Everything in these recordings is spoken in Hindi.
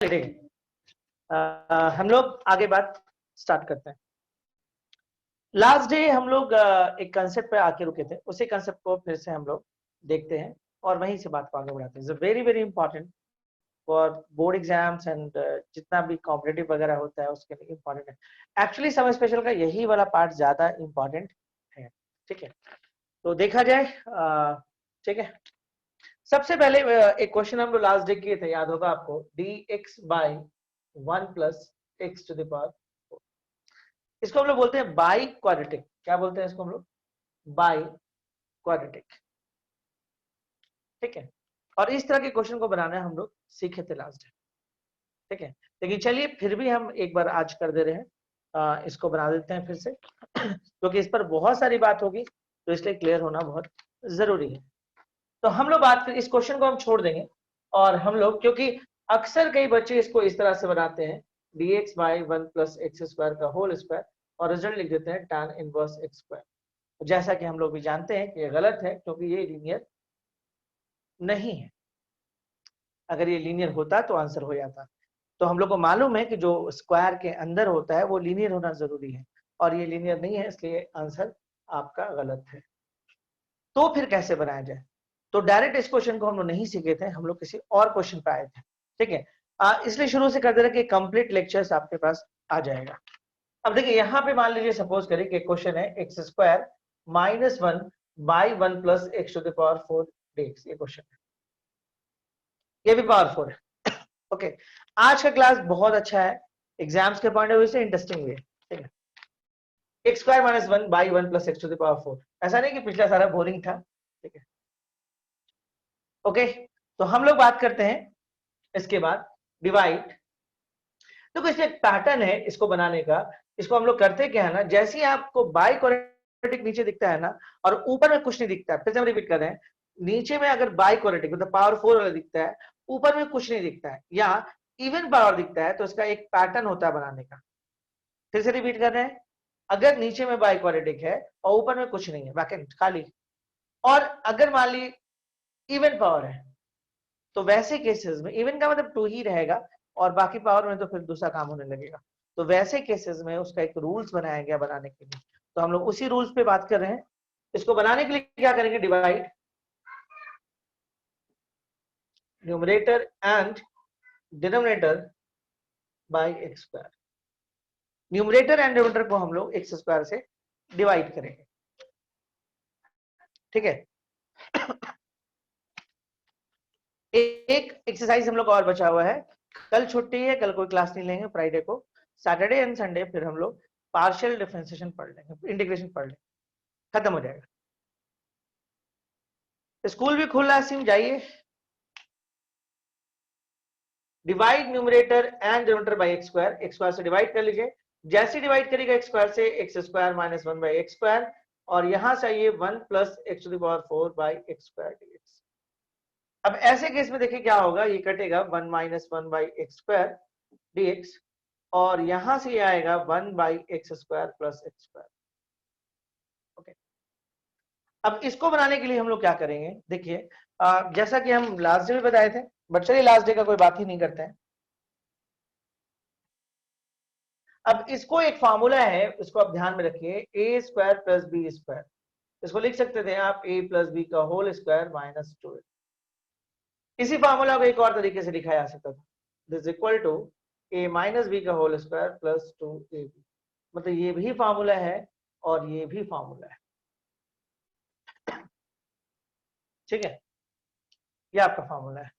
हम लोग आगे बात स्टार्ट करते हैं। लास्ट डे हम लोग एक कंसेप्ट पे आके रुके थे, उसी कंसेप्ट को फिर से हम लोग देखते हैं और वहीं से बात को आगे बढ़ाते हैं। Very very important for board exams and जितना भी कॉम्पिटिटिव वगैरह होता है उसके लिए इंपॉर्टेंट है। एक्चुअली समर स्पेशल का यही वाला पार्ट ज्यादा इंपॉर्टेंट है। ठीक है, तो देखा जाए। ठीक है, सबसे पहले एक क्वेश्चन हम लोग लास्ट डे किए थे, याद होगा आपको, dx by 1 plus x to the power 4। इसको हम लोग बोलते हैं बाई क्वाड्रेटिक। क्या बोलते हैं इसको हम लोग? By quadratic. ठीक है, और इस तरह के क्वेश्चन को बनाना हम लोग सीखे थे लास्ट डे। ठीक है, लेकिन चलिए फिर भी हम एक बार आज कर दे रहे हैं, इसको बना देते हैं फिर से क्योंकि इस पर बहुत सारी बात होगी, तो इसलिए क्लियर होना बहुत जरूरी है। तो हम लोग बात इस क्वेश्चन को हम छोड़ देंगे और हम लोग, क्योंकि अक्सर कई बच्चे इसको इस तरह से बनाते हैं dx by 1 plus x square का होल स्क्वायर और रिजल्ट लिख देते हैं tan इनवर्स एक्स स्क्वायर। जैसा कि हम लोग भी जानते हैं कि ये गलत है, क्योंकि ये लीनियर नहीं है। अगर ये लीनियर होता तो आंसर हो जाता। तो हम लोग को मालूम है कि जो स्क्वायर के अंदर होता है वो लीनियर होना जरूरी है, और ये लीनियर नहीं है, इसलिए आंसर आपका गलत है। तो फिर कैसे बनाया जाए? तो डायरेक्ट इस क्वेश्चन को हम लोग नहीं सीखे थे, हम लोग किसी और क्वेश्चन पे आए थे। ठीक है, इसलिए शुरू से कर दे रहे कि कंप्लीट लेक्चर्स आपके पास आ जाएगा। अब देखिए यहाँ पे मान लीजिए, सपोज करें कि क्वेश्चन है x square minus 1 by 1 plus x to the power 4 dx। ये क्वेश्चन है, ये भी पावर 4 है। ओके, आज का क्लास बहुत अच्छा है, एग्जाम्स के पॉइंट ऑफ व्यू से इंटरेस्टिंग भी है। ठीक है, x square minus 1 by 1 plus x to the power 4। ऐसा नहीं कि पिछला सारा बोरिंग था। ठीक है, ओके, तो हम लोग बात करते हैं इसके बाद डिवाइड। तो इसमें एक पैटर्न है इसको बनाने का। इसको हम लोग करते क्या है ना, जैसे ही आपको बाई क्वाड्रेटिक नीचे दिखता है ना, और ऊपर में कुछ नहीं दिखता है, फिर से हम रिपीट कर रहे हैं, नीचे में अगर बाई क्वाड्रेटिक मतलब पावर 4 वाला दिखता है, ऊपर में कुछ नहीं दिखता है, या इवन पावर दिखता है, तो इसका एक पैटर्न होता है बनाने का। फिर से रिपीट कर रहे हैं, अगर नीचे में बाई क्वाड्रेटिक है और ऊपर में कुछ नहीं है, वैकेंट खाली, और अगर मान ली इवन पावर है, तो वैसे केसेस में इवन का मतलब 2 ही रहेगा और बाकी पावर में तो फिर दूसरा काम होने लगेगा। तो वैसे केसेस में उसका एक रूल्स बनाया गया बनाने के लिए, तो हम लोग उसी रूल्स पे बात कर रहे हैं। इसको बनाने के लिए क्या करेंगे? Divide numerator and denominator by x square. Numerator and denominator को हम लोग एक्स स्क्वायर से डिवाइड करेंगे। ठीक है, एक एक्सरसाइज हम लोग और बचा हुआ है। कल छुट्टी है, कल कोई क्लास नहीं लेंगे, फ्राइडे को, सैटरडे एंड संडे फिर हम लोग पार्शियल डिफरेंशिएशन पढ़ लेंगे, इंटीग्रेशन पढ़ लेंगे, खत्म हो जाएगा। स्कूल भी खुल रहा है, सिम जाइए। Divide numerator and denominator by x square. X square से डिवाइड कर लीजिए, जैसे डिवाइड करेगा एक्स स्क्वायर से, x square minus 1 by x square, और यहां से आइए 1 plus x to the power 4 by x square d x. अब ऐसे केस में देखिए क्या होगा, ये कटेगा 1 minus 1 by x square d x, और यहां से ये आएगा 1 by x square plus x square. Okay, अब इसको बनाने के लिए हम लोग क्या करेंगे, देखिए जैसा कि हम लास्ट डे में बताए थे, बट चलिए लास्ट डे का कोई बात ही नहीं करते हैं। अब इसको एक फार्मूला है, उसको आप ध्यान में रखिए, ए स्क्वायर प्लस बी स्क्वायर। इसको लिख सकते थे आप ए प्लस बी का होल स्क्वायर माइनस 2। इसी फार्मूला को एक और तरीके से लिखा जा सकता था, this equal to a minus b का होल स्क्वायर प्लस 2ab। मतलब ये भी फार्मूला है और ये भी फार्मूला है। ठीक है, ये आपका फार्मूला है,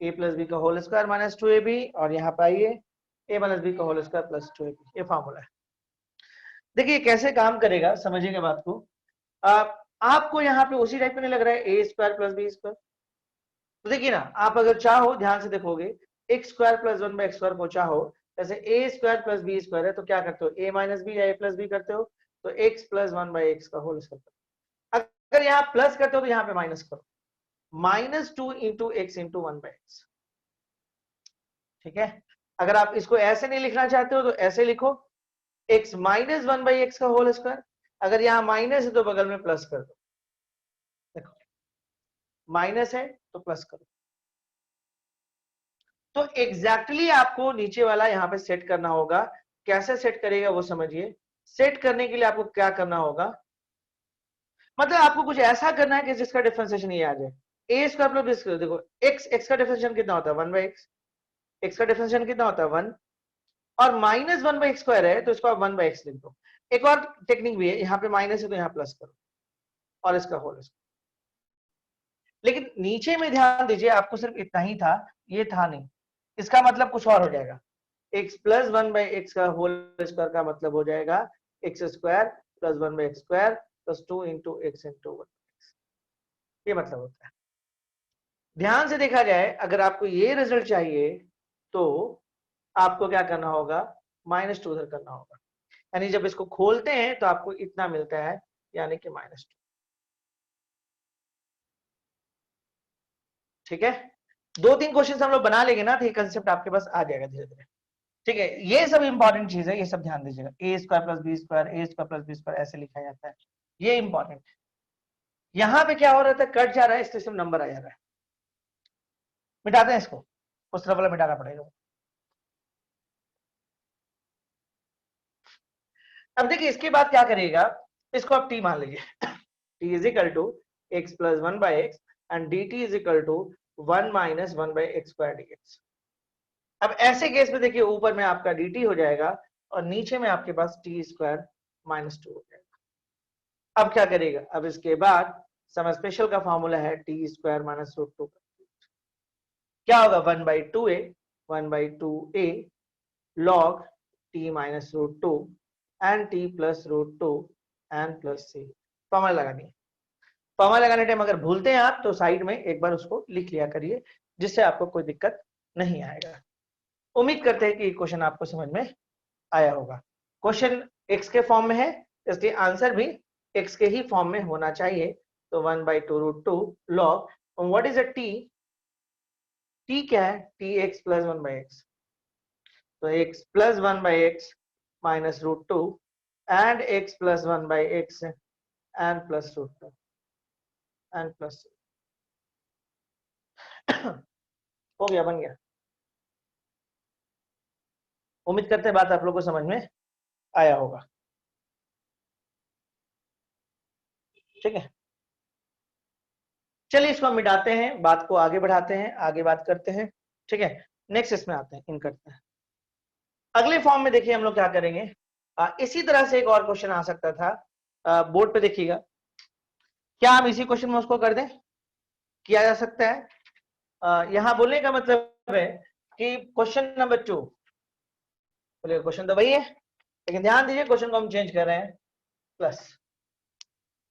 ए प्लस बी का होल स्क्वायर माइनस 2ab, और यहाँ पे आइए ए माइनस बी का होल स्क्वायर प्लस 2ab, ये फार्मूला है। देखिए कैसे काम करेगा, समझिएगा बात को। आपको यहाँ पे उसी टाइप में नहीं लग रहा है ए स्क्वायर प्लस बी स्क्वायर? तो देखिए ना, आप अगर चाहो ध्यान से देखोगे, x square plus 1 by x square को चाहो, जैसे ए स्क्वायर प्लस बी स्क्वायर है, तो क्या करते हो, ए माइनस बी या ए प्लस बी करते हो, तो एक्स प्लस 1 बाई एक्स का होल स्क्वायर। अगर यहाँ प्लस करते हो तो यहाँ पे माइनस करो, minus 2 into x into 1 by x. ठीक है, अगर आप इसको ऐसे नहीं लिखना चाहते हो तो ऐसे लिखो, एक्स माइनस 1 बाई एक्स का होल स्क्वायर। अगर यहाँ माइनस है तो बगल में प्लस कर दो, देखो माइनस है तो प्लस करो। तो एग्जैक्टली आपको नीचे वाला यहाँ पे सेट करना होगा। कैसे सेट करेगा वो समझिए। सेट करने के लिए आपको क्या करना होगा, मतलब आपको कुछ ऐसा करना है कि जिसका डिफरेंशिएशन ये आ जाए। ए स्क्वायर प्लस बी स्क्वायर, देखो एक्स का डिफरेंशिएशन कितना होता है 1/x, एक्स का डिफरेंशिएशन कितना होता है 1, और माइनस 1/x² है तो इसको आप 1/x लिख दो। एक और टेक्निक भी है, यहाँ पे माइनस है तो यहाँ प्लस करो और इसका होल स्क्वायर। लेकिन नीचे में ध्यान दीजिए, आपको सिर्फ इतना ही था, ये था नहीं। इसका मतलब कुछ और हो जाएगा। x प्लस 1/x का होल स्क्वायर का मतलब हो जाएगा x² plus 1/x² plus 2 into x into 1/x। ये मतलब होता है। ध्यान से देखा जाए, अगर आपको ये रिजल्ट चाहिए तो आपको क्या करना होगा, -2 उधर करना होगा। यानी जब इसको खोलते हैं तो आपको इतना मिलता है, यानी कि -2। ठीक है, 2-3 क्वेश्चन हम लोग बना लेंगे ना, तो ये कंसेप्ट आपके पास आ जाएगा धीरे धीरे। ठीक है, ये सब इंपॉर्टेंट चीज है, ये सब ध्यान दीजिएगा। ए स्क्वायर प्लस बी स्क्वायर, ए स्क्वायर प्लस बी स्क्वायर ऐसे लिखा जाता है, ये इंपॉर्टेंट। यहां पे क्या हो रहा था, कट जा रहा है, इसलिए सिर्फ नंबर आ जा रहा है। मिटाते हैं इसको, उस तरफ वाला मिटाना पड़ेगा। अब देखिए इसके बाद क्या करिएगा, इसको आप टी मान लीजिए। T is equal to x plus 1/x and d t is equal to 1 minus 1/x² dx। अब ऐसे केस में देखिए, ऊपर में आपका dt हो जाएगा और नीचे में आपके पास t² -2 हो जाएगा। अब क्या करेगा, अब इसके बाद सम स्पेशल का फॉर्मूला है t² -√2। क्या होगा 1/2a 1/2a log t -√2 and t plus √2 and plus c। Formula लगानी है। फॉर्मूला लगाने टाइम अगर भूलते हैं आप तो साइड में एक बार उसको लिख लिया करिए, जिससे आपको कोई दिक्कत नहीं आएगा। उम्मीद करते हैं कि क्वेश्चन आपको समझ में आया होगा। क्वेश्चन x के फॉर्म में है, इसलिए आंसर भी x के ही फॉर्म में होना चाहिए। तो 1/2√2 log, what is a t? t क्या है, tx प्लस 1/x। तो x plus 1/x minus √2 and x plus 1/x and plus √2 and plus हो गया, बन गया। उम्मीद करते हैं बात आप लोगों को समझ में आया होगा। ठीक है, चलिए इसको हम मिटाते हैं, बात को आगे बढ़ाते हैं, आगे बात करते हैं। ठीक है, नेक्स्ट इसमें आते हैं, इन करते हैं। अगले फॉर्म में देखिए हम लोग क्या करेंगे, इसी तरह से एक और क्वेश्चन आ सकता था। बोर्ड पे देखिएगा, क्या हम इसी क्वेश्चन में उसको कर दें, किया जा सकता है। यहां बोलने का मतलब है कि क्वेश्चन नंबर 2, बोलिए क्वेश्चन तो वही है, लेकिन ध्यान दीजिए क्वेश्चन को हम चेंज कर रहे हैं, प्लस।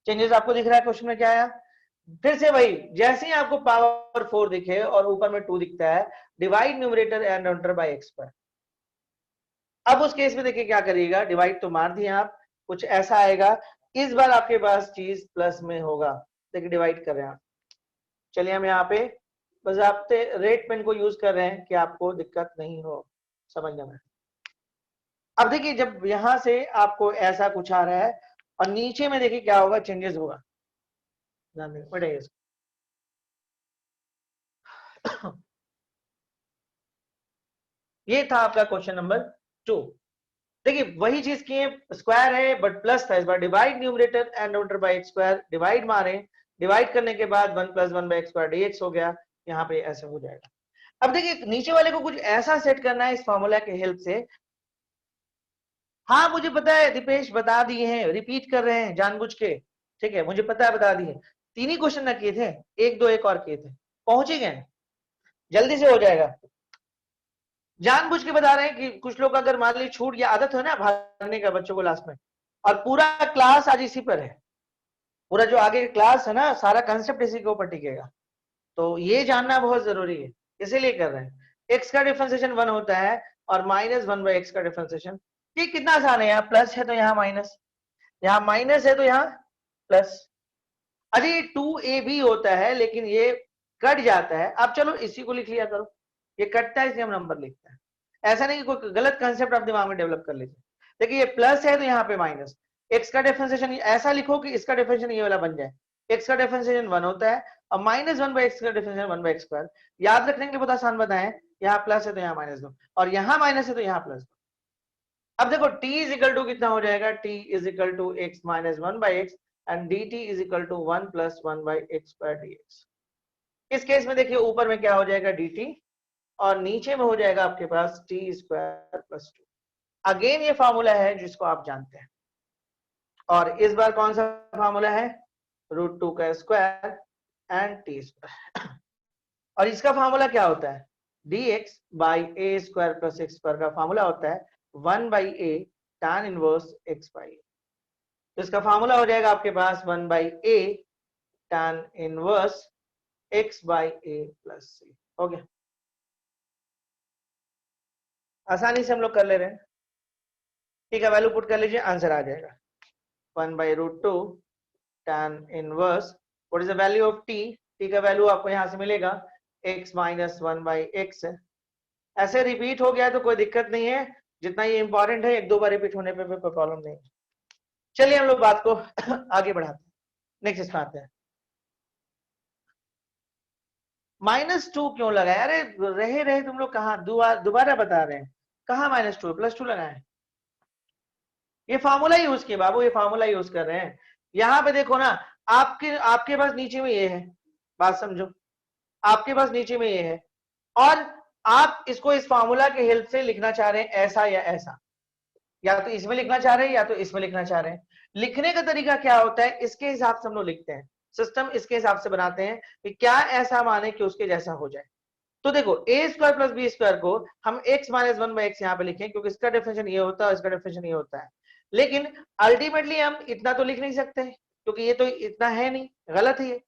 चेंजेस आपको दिख रहा है क्वेश्चन में क्या आया, फिर से वही, जैसे ही आपको पावर 4 दिखे और ऊपर में 2 दिखता है, divide numerator and denominator by x²। अब उस केस में देखिए क्या करिएगा, डिवाइड तो मार दिए आप, कुछ ऐसा आएगा, इस बार आपके पास चीज प्लस में होगा। देखिए डिवाइड कर रहे हैं आप। चलिए हम यहाँ पे बजाते रेड पेन को यूज कर रहे हैं कि आपको दिक्कत नहीं हो समझने में। अब देखिए जब यहां से आपको ऐसा कुछ आ रहा है और नीचे में देखिए क्या होगा, चेंजेस होगा, ध्यान दें, बढ़ेगा इसको। ये था आपका क्वेश्चन नंबर 2। देखिए वही चीज की स्क्वायर है बट प्लस था, इस बार divide numerator and denominator by x², divide मारे, डिवाइड करने के बाद 1 प्लस 1/x² dx हो गया, यहाँ पे ऐसे हो जाएगा। अब देखिए नीचे वाले को कुछ ऐसा सेट करना है इस फॉर्मूला के हेल्प से। हाँ मुझे पता है दीपेश बता दिए हैं, रिपीट कर रहे हैं जानबूझ के, ठीक है मुझे पता है बता दिए। 3 ही क्वेश्चन ना किए थे, 1 2 एक और किए थे, पहुंच ही गए, जल्दी से हो जाएगा। जानबूझ के बता रहे हैं कि कुछ लोग अगर मान ली छूट या आदत है ना भागने का बच्चों को लास्ट में, और पूरा क्लास आज इसी पर है, पूरा जो आगे क्लास है ना सारा कंसेप्ट इसी के ऊपर टिकेगा, तो ये जानना बहुत जरूरी है, इसीलिए कर रहे हैं। एक्स का डिफरेंशिएशन 1 होता है और -1/x का डिफरेंशिएशन, ये कितना आसान है, यहाँ प्लस है तो यहाँ माइनस, यहाँ माइनस है तो यहाँ प्लस। अरे 2ab होता है लेकिन ये कट जाता है, अब चलो इसी को लिख लिया करो, ये कटता है इसलिए हम नंबर लिखते हैं। ऐसा नहीं कि कोई गलत कंसेप्ट आप दिमाग में डेवलप कर लीजिए। देखिए ये प्लस है तो यहाँ पे माइनस, एक्स का डिफरेंशिएशन ऐसा लिखो कि इसका डिफरेंशिएशन ये वाला बन जाए, एक्स का डिफरेंशिएशन 1 होता है और -1/x का डिफरेंशिएशन 1/x²। याद रखने के लिए बहुत आसान बताएं, यहाँ प्लस है तो यहाँ माइनस दो, और यहाँ माइनस है तो यहाँ प्लस दो। अब देखो t इज इक्वल टू कितना हो जाएगा, t is equal to x minus 1/x and dt is equal to 1 plus 1/x square dx। इस केस में देखिए ऊपर में क्या हो जाएगा dt, और नीचे में हो जाएगा आपके पास t स्क्वायर प्लस 2। अगेन ये फॉर्मूला है जिसको आप जानते हैं, और इस बार कौन सा फॉर्मूला है, √2 का स्क्वायर एंड t स्क्वायर। और इसका फॉर्मूला क्या होता है, dx by A square plus x square का फॉर्मूला होता है 1/a tan inverse x by a। तो इसका फॉर्मूला हो जाएगा आपके पास 1/a tan inverse x by a plus c। हो गया, आसानी से हम लोग कर ले रहे हैं। ठीक है, वैल्यू पुट कर लीजिए, आंसर आ जाएगा 1/√2 tan inverse, what is the value of t, t का वैल्यू आपको यहां से मिलेगा x माइनस 1/x। ऐसे रिपीट हो गया तो कोई दिक्कत नहीं है, जितना ये इंपॉर्टेंट है एक दो बार रिपीट होने पे कोई प्रॉब्लम नहीं है। चलिए हम लोग बात को आगे बढ़ाते हैं, नेक्स्ट इसमें आते हैं। -2 क्यों लगाया, अरे रहे रहे तुम लोग कहाँ, दोबारा बता रहे हैं, कहाँ -2 +2 लगाए, ये फार्मूला यूज किए बाबू, ये फार्मूला यूज कर रहे हैं। यहाँ पे देखो ना, आपके पास नीचे में ये है, बात समझो, आपके पास नीचे में ये है, और आप इसको इस फार्मूला के हेल्प से लिखना चाह रहे हैं ऐसा या ऐसा, या तो इसमें लिखना चाह रहे हैं या तो इसमें लिखना चाह रहे हैं। लिखने का तरीका क्या होता है, इसके हिसाब से हम लोग लिखते हैं, सिस्टम इसके हिसाब से बनाते हैं कि क्या ऐसा माने कि उसके जैसा हो जाए। तो देखो ए स्क्वायर प्लस बी स्क्वायर को हम x माइनस 1/x यहाँ पे लिखें, क्योंकि इसका डेफिनेशन ये होता है, इसका डेफिनेशन ये होता है। लेकिन अल्टीमेटली हम इतना तो लिख नहीं सकते, क्योंकि ये तो इतना है नहीं, गलत है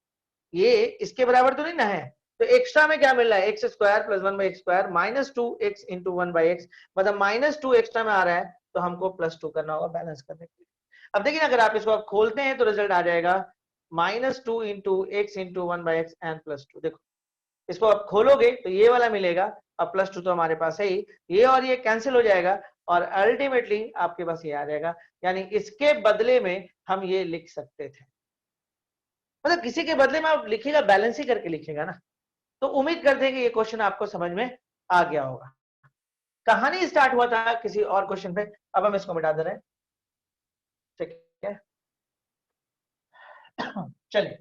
ये इसके बराबर तो नहीं ना है। तो एक्स्ट्रा में क्या मिल रहा है, x square plus 1/x square -2x into 1/x, मतलब -2 एक्स्ट्रा में आ रहा है, तो हमको +2 करना होगा बैलेंस करने के लिए। अब देखिए अगर आप इसको आप खोलते हैं तो रिजल्ट आ जाएगा -2 into x into 1/x and +2। देखो इसको आप खोलोगे तो ये वाला मिलेगा, अब +2 तो हमारे पास है ही, ये और ये कैंसिल हो जाएगा, और अल्टीमेटली आपके पास ये आ जाएगा, यानी इसके बदले में हम ये लिख सकते थे। मतलब किसी के बदले में आप लिखिएगा, बैलेंस ही करके लिखिएगा ना। तो उम्मीद करते हैं कि ये क्वेश्चन आपको समझ में आ गया होगा। कहानी स्टार्ट हुआ था किसी और क्वेश्चन पे, अब हम इसको मिटा दे रहे हैं, ठीक है। चलिए,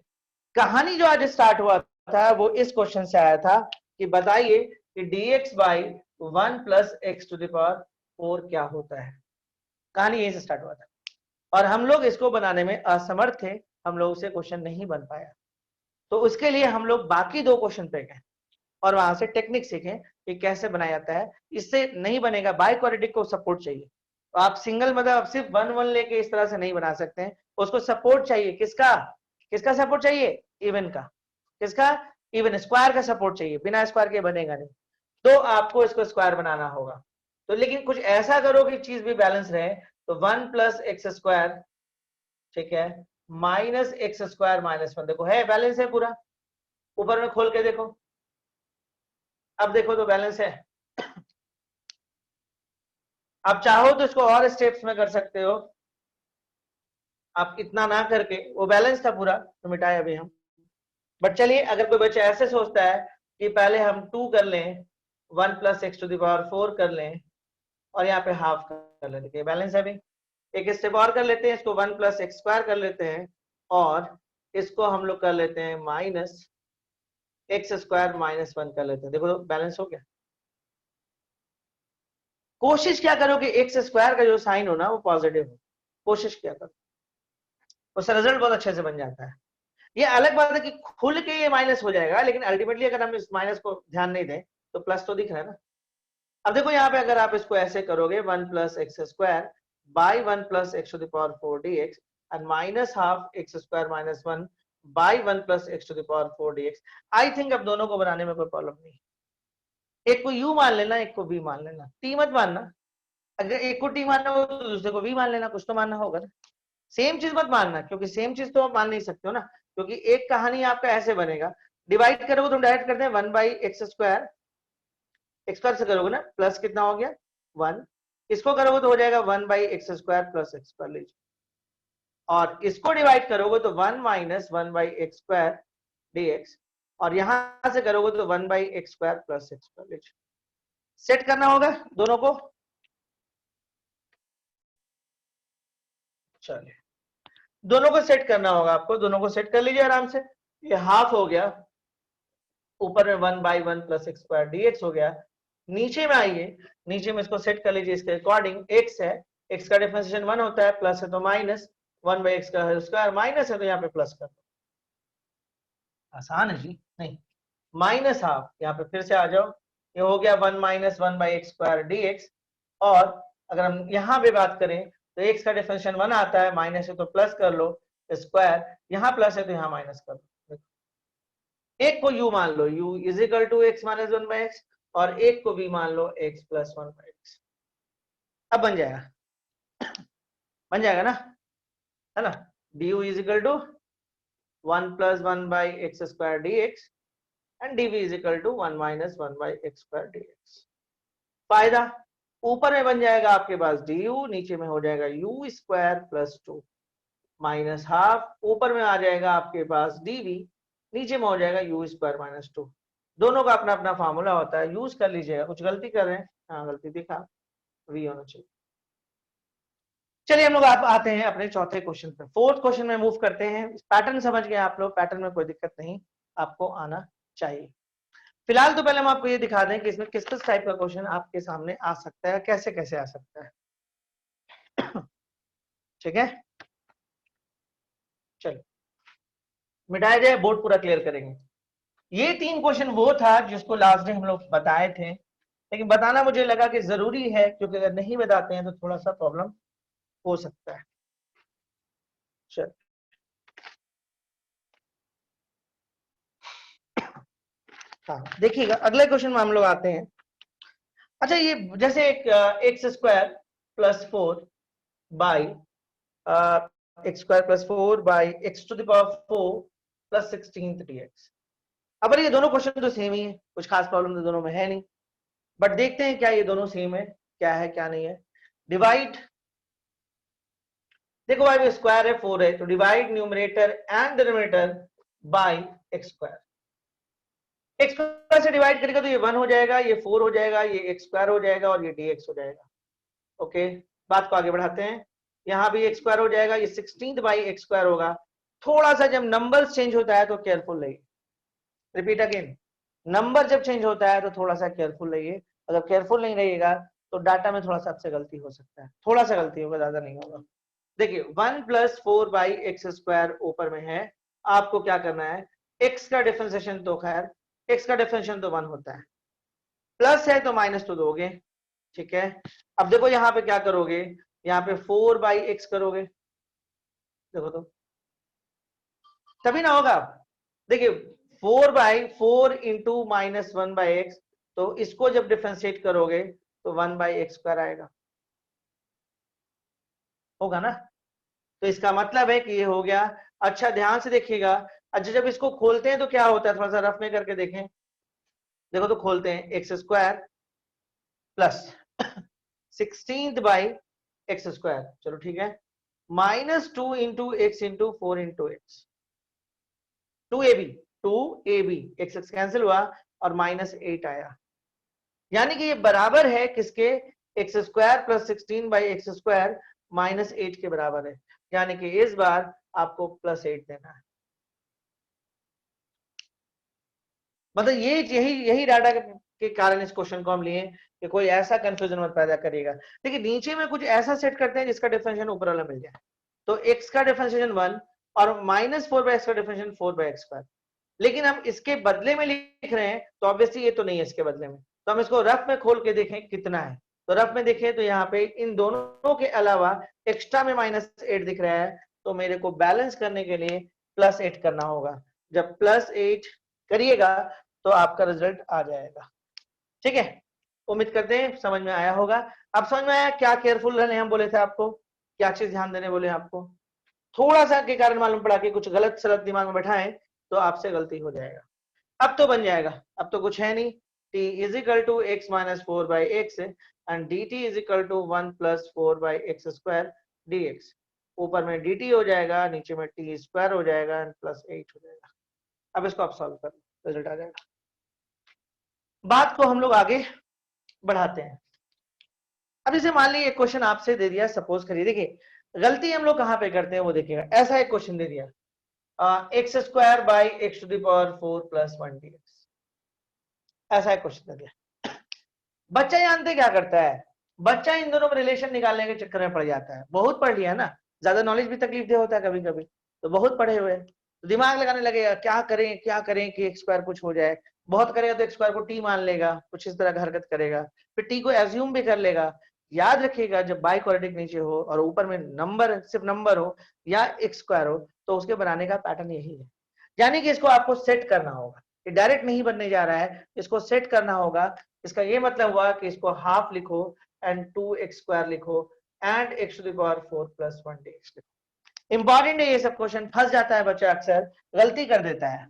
कहानी जो आज स्टार्ट हुआ था वो इस क्वेश्चन से आया था कि बताइए कि dx by 1 plus x to the power 4 क्या होता है। कहानी यहीं से स्टार्ट हुआ था, और हम लोग इसको बनाने में असमर्थ थे, हम लोग से क्वेश्चन नहीं बन पाया। तो उसके लिए हम लोग बाकी 2 क्वेश्चन पे गए और वहां से टेक्निक सीखें कि कैसे बनाया जाता है। इससे नहीं बनेगा, बाय क्वाड्रेटिक को सपोर्ट चाहिए, तो आप सिंगल मतलब आप सिर्फ 1 लेके इस तरह से नहीं बना सकते हैं, उसको सपोर्ट चाहिए। किसका किसका सपोर्ट चाहिए, इवन का। किसका, इवन स्क्वायर का सपोर्ट चाहिए, बिना स्क्वायर के बनेगा नहीं, तो आपको इसको स्क्वायर बनाना होगा। तो लेकिन कुछ ऐसा करो कि चीज भी बैलेंस रहे, तो 1 प्लस एक्स स्क्वायर, ठीक है, माइनस एक्स स्क्वायर माइनस 1, देखो है बैलेंस है पूरा, ऊपर में खोल के देखो, अब देखो तो बैलेंस है। आप चाहो तो इसको और स्टेप्स में कर सकते हो, आप इतना ना करके, वो बैलेंस था पूरा तो मिटाए अभी हम। बट चलिए, अगर कोई बच्चा ऐसे सोचता है कि पहले हम 2 कर लें, 1 plus x to the power 4 कर लें, और यहाँ पे हाफ कर लेते हैं, बैलेंस है अभी। एक स्टेप और कर लेते हैं, इसको 1 प्लस एक्स स्क्वायर कर लेते हैं, और इसको हम लोग कर लेते हैं माइनस एक्स स्क्वायर माइनस 1 कर लेते हैं। देखो बैलेंस हो गया। कोशिश क्या करो कि एक्स स्क्वायर का जो साइन हो ना वो पॉजिटिव हो, कोशिश क्या करो, उसका रिजल्ट बहुत अच्छे से बन जाता है। ये अलग बात है कि खुल के ये माइनस हो जाएगा, लेकिन अल्टीमेटली अगर हम इस माइनस को ध्यान नहीं दें तो प्लस तो दिख रहा है ना। अब देखो यहाँ पे अगर आप इसको ऐसे करोगे 1 plus x square by 1 plus x to the power 4 dx and minus half x square minus 1 by 1 plus x to the power 4 dx, I think अब दोनों को बनाने में कोई प्रॉब्लम नहीं। एक को यू मान लेना, एक को बी मान लेना, टी मत मानना। अगर एक को टी मानना हो तो दूसरे को बी मान लेना, कुछ तो मानना होगा ना। सेम चीज मत मानना, क्योंकि सेम चीज तो आप मान नहीं सकते हो ना, क्योंकि एक कहानी आपका ऐसे बनेगा, डिवाइड करोगे तो डायरेक्ट करते हैं 1 by x square, x square से करोगे ना, प्लस कितना हो गया 1, इसको करोगे तो हो जाएगा 1 by x square plus x square लीजिए, और इसको डिवाइड करोगे तो 1 minus 1 by x square dx, और यहां से करोगे तो 1 by x square plus x square लीजिए। सेट करना होगा दोनों को। चलिए दोनों को सेट करना होगा आपको, दोनों को सेट कर लीजिए आराम से। ये हाफ हो गया, ऊपर में 1/1 प्लस एक्स स्क्वायर dx हो गया। नीचे में आइए, नीचे में इसको सेट कर लीजिए इसके अकॉर्डिंग। एक्स है, एक्स का डिफरेंशिएशन 1 होता है, प्लस है तो माइनस, 1/x का स्क्वायर, माइनस है तो यहाँ पे प्लस कर दो। आसान है जी, नहीं माइनस हाफ, यहाँ पे फिर से आ जाओ, ये हो गया 1 माइनस 1/x स्क्वायर dx। और अगर हम यहाँ पे बात करें तो x का डिफरेंशिएशन 1 आता है, माइनस है तो प्लस कर लो स्क्वायर, यहाँ प्लस है तो यहाँ माइनस कर लो। एक को u मान लो, u is equal to x minus 1/x, और एक को v मान लो x प्लस 1/x। अब बन जाएगा, बन जाएगा ना, है ना। du is equal to 1 plus 1/x square dx and dv is equal to 1 minus 1/x square dx। फायदा, ऊपर में बन जाएगा आपके पास du, नीचे में हो जाएगा u square plus 2 minus half, ऊपर में आ जाएगा आपके पास dv, नीचे में हो जाएगा u स्क्वायर माइनस 2। दोनों का अपना अपना फार्मूला होता है, यूज कर लीजिएगा। कुछ गलती कर रहे हैं, हाँ गलती दिखा, v होना चाहिए। चलिए हम लोग आप आते हैं अपने चौथे क्वेश्चन पे। फोर्थ क्वेश्चन में मूव करते हैं। पैटर्न समझ गए आप लोग, पैटर्न में कोई दिक्कत नहीं आपको आना चाहिए। फिलहाल तो पहले हम आपको ये दिखा दें कि इसमें किस किस टाइप का क्वेश्चन आपके सामने आ सकता है, कैसे कैसे आ सकता है। ठीक है, चलो मिटाया जाए, बोर्ड पूरा क्लियर करेंगे। ये 3 क्वेश्चन वो था जिसको लास्ट डे हम लोग बताए थे, लेकिन बताना मुझे लगा कि जरूरी है, क्योंकि अगर नहीं बताते हैं तो थोड़ा सा प्रॉब्लम हो सकता है। चल हाँ देखिएगा, अगले क्वेश्चन में हम लोग आते हैं। अच्छा ये जैसे एक x square plus 4 by x square plus 4 by x to the power 4 plus 16 dx। अब ये दोनों क्वेश्चन तो सेम ही है, कुछ खास प्रॉब्लम तो दोनों में है नहीं, बट देखते हैं क्या ये दोनों सेम है, क्या है क्या नहीं है। डिवाइड, देखो भाई स्क्वायर है 4 है, तो divide numerator and denominator by x square. X square से डिवाइड करेगा तो ये 1 हो जाएगा, ये 4 हो जाएगा, ये एक्स स्क्वायर हो जाएगा और ये dx हो जाएगा। ओके, बात को आगे बढ़ाते हैं। यहाँ भी एक्स स्क्वायर हो जाएगा, ये 16 बाई एक्स स्क्वायर होगा। थोड़ा सा जब नंबर्स चेंज होता है तो केयरफुल रहिए। रिपीट अगेन, नंबर जब चेंज होता है तो थोड़ा सा केयरफुल रहिए। अगर केयरफुल नहीं रहिएगा तो डाटा में थोड़ा सा आपसे गलती हो सकता है, थोड़ा सा गलती होगा, ज्यादा नहीं होगा। देखिए 1 प्लस 4 बाई एक्स स्क्वायर ऊपर में है, आपको क्या करना है, एक्स का डिफरेंशिएशन तो खैर एक्स का डिफरेंशिएशन तो 1 होता है, प्लस है तो माइनस तो दोगे। ठीक है, अब देखो यहाँ पे क्या करोगे, यहाँ पे 4 बाई एक्स करोगे, देखो तो तभी ना होगा। देखिए 4/4 इंटू माइनस 1/x, तो इसको जब डिफरेंशिएट करोगे तो 1/x स्क्वायर आएगा, होगा ना। तो इसका मतलब है कि ये हो गया। अच्छा ध्यान से देखिएगा, अच्छा जब इसको खोलते हैं तो क्या होता है, थोड़ा सा रफ में करके देखें। देखो तो खोलते हैं, x square plus 16 by x square, चलो ठीक है, minus 2 into x into 4 into x, 2ab, 2ab, x x cancel हुआ और माइनस 8 आया। यानी कि ये बराबर है किसके, x square plus 16 by x square minus 8 के बराबर है। यानी कि इस बार आपको प्लस 8 देना है। मतलब ये यही यही डाटा के कारण इस क्वेश्चन को हम लिए कि कोई ऐसा कंफ्यूजन मत पैदा करिएगा। देखिए नीचे में कुछ ऐसा सेट करते हैं जिसका डिफरेंशिएशन ऊपर वाला मिल जाए, तो x का डिफरेंशिएशन 1 और माइनस 4/x का डिफरेंशिएशन 4/x स्क्वायर, लेकिन हम इसके बदले में लिख रहे हैं तो ऑब्वियसली ये तो नहीं है इसके बदले में, तो हम इसको रफ में खोल के देखें कितना है। तो रफ में देखें तो यहाँ पे इन दोनों के अलावा एक्स्ट्रा में -8 दिख रहा है, तो मेरे को बैलेंस करने के लिए +8 करना होगा। जब +8 करिएगा तो आपका रिजल्ट आ जाएगा। ठीक है, उम्मीद करते हैं समझ में आया होगा। अब समझ में आया क्या केयरफुल रहने हम बोले थे आपको, क्या चीज ध्यान देने बोले आपको। थोड़ा सा के कारण मालूम पड़ा कि कुछ गलत सलत दिमाग में बैठाएं तो आपसे गलती हो जाएगा। अब तो बन जाएगा, अब तो कुछ है नहीं। t is equal to x minus 4/x and dt is equal to 1 plus 4/x square dx। ऊपर में dt हो जाएगा, नीचे में t स्क्वायर हो जाएगा एंड +8 हो जाएगा। अब इसको आप सॉल्व कर, रिजल्ट आ जाएगा। बात को हम लोग आगे बढ़ाते हैं। अब इसे मान लीजिए एक क्वेश्चन आपसे दे दिया, सपोज करिए, देखिए गलती हम लोग कहां पे करते हैं वो देखिएगा। ऐसा एक क्वेश्चन दे दिया, x square by x to the power 4 plus 1 dx, ऐसा एक क्वेश्चन दे दिया। बच्चा जानते क्या करता है, बच्चा इन दोनों में रिलेशन निकालने के चक्कर में पड़ जाता है। बहुत पढ़ लिया ना, ज्यादा नॉलेज भी तकलीफ दे होता है कभी कभी, तो बहुत पढ़े हुए हैं तो दिमाग लगाने लगेगा क्या करें कि एक्स स्क्वायर कुछ हो जाए। बहुत करेगा तो एक्स स्क्वायर को टी मान लेगा, कुछ इस तरह का हरकत करेगा, फिर टी को एज्यूम भी कर लेगा। याद रखिएगा, जब बाई क्वाड्रेटिक नीचे हो और ऊपर में नंबर, सिर्फ नंबर हो या एक्स स्क्वायर हो, तो उसके बनाने का पैटर्न यही है। यानी कि इसको आपको सेट करना होगा, ये डायरेक्ट नहीं बनने जा रहा है, इसको सेट करना होगा। इसका ये मतलब हुआ कि इसको हाफ लिखो एंड 2x स्क्वायर लिखो and x to the power 4 plus 1 dx लिखो। इंपॉर्टेंट है ये सब क्वेश्चन, फंस जाता है बच्चा, अक्सर गलती कर देता है।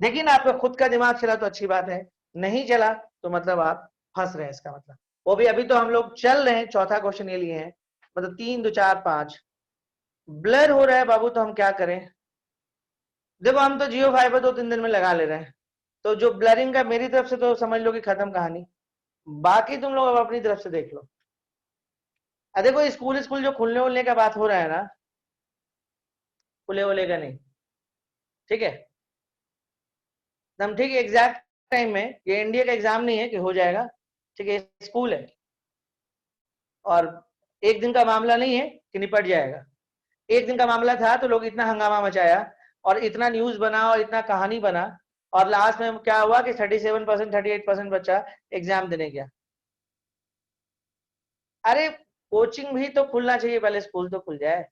लेकिन आपका खुद का दिमाग चला तो अच्छी बात है, नहीं चला तो मतलब आप फंस रहे हैं, इसका मतलब। वो भी अभी तो हम लोग चल रहे हैं, चौथा क्वेश्चन ये लिए हैं, मतलब 3 2 4 5 ब्लर हो रहा है बाबू, तो हम क्या करें। देखो हम तो जियो फाइबर 2-3 दिन में लगा ले रहे हैं, तो जो ब्लरिंग का मेरी तरफ से तो समझ लो कि खत्म कहानी, बाकी तुम लोग अब अपनी तरफ से देख लो। देखो स्कूल स्कूल जो खुलने उलने का बात हो रहा है ना, खुले उले का नहीं, ठीक है एकदम ठीक है, एग्जैक्ट टाइम में, ये इंडिया का एग्जाम नहीं है कि हो जाएगा, ठीक है, स्कूल है और एक दिन का मामला नहीं है कि निपट जाएगा। एक दिन का मामला था तो लोग इतना हंगामा मचाया और इतना न्यूज बना और इतना कहानी बना, और लास्ट में क्या हुआ कि 37% 38% बच्चा एग्जाम देने गया। अरे कोचिंग भी तो खुलना चाहिए, पहले स्कूल तो खुल जाए,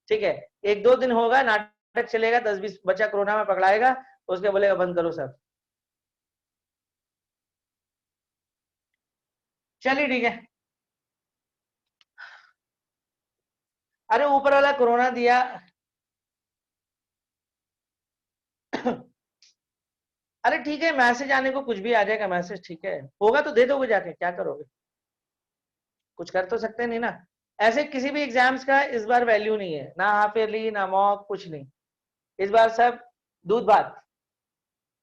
ठीक है। 1-2 दिन होगा, नाटक चलेगा, 10-20 बच्चा कोरोना में पकड़ाएगा, उसके बोलेगा बंद करो सब। चलिए ठीक है। अरे ऊपर वाला कोरोना दिया। अरे ठीक है, मैसेज आने को कुछ भी आ जाएगा मैसेज, ठीक है, होगा तो दे दोगे जाके, क्या करोगे, कुछ कर तो सकते नहीं ना। ऐसे किसी भी एग्जाम्स का इस बार वैल्यू नहीं है, ना हाफ ईयरली ना मॉक, कुछ नहीं। इस बार सब दूध भात,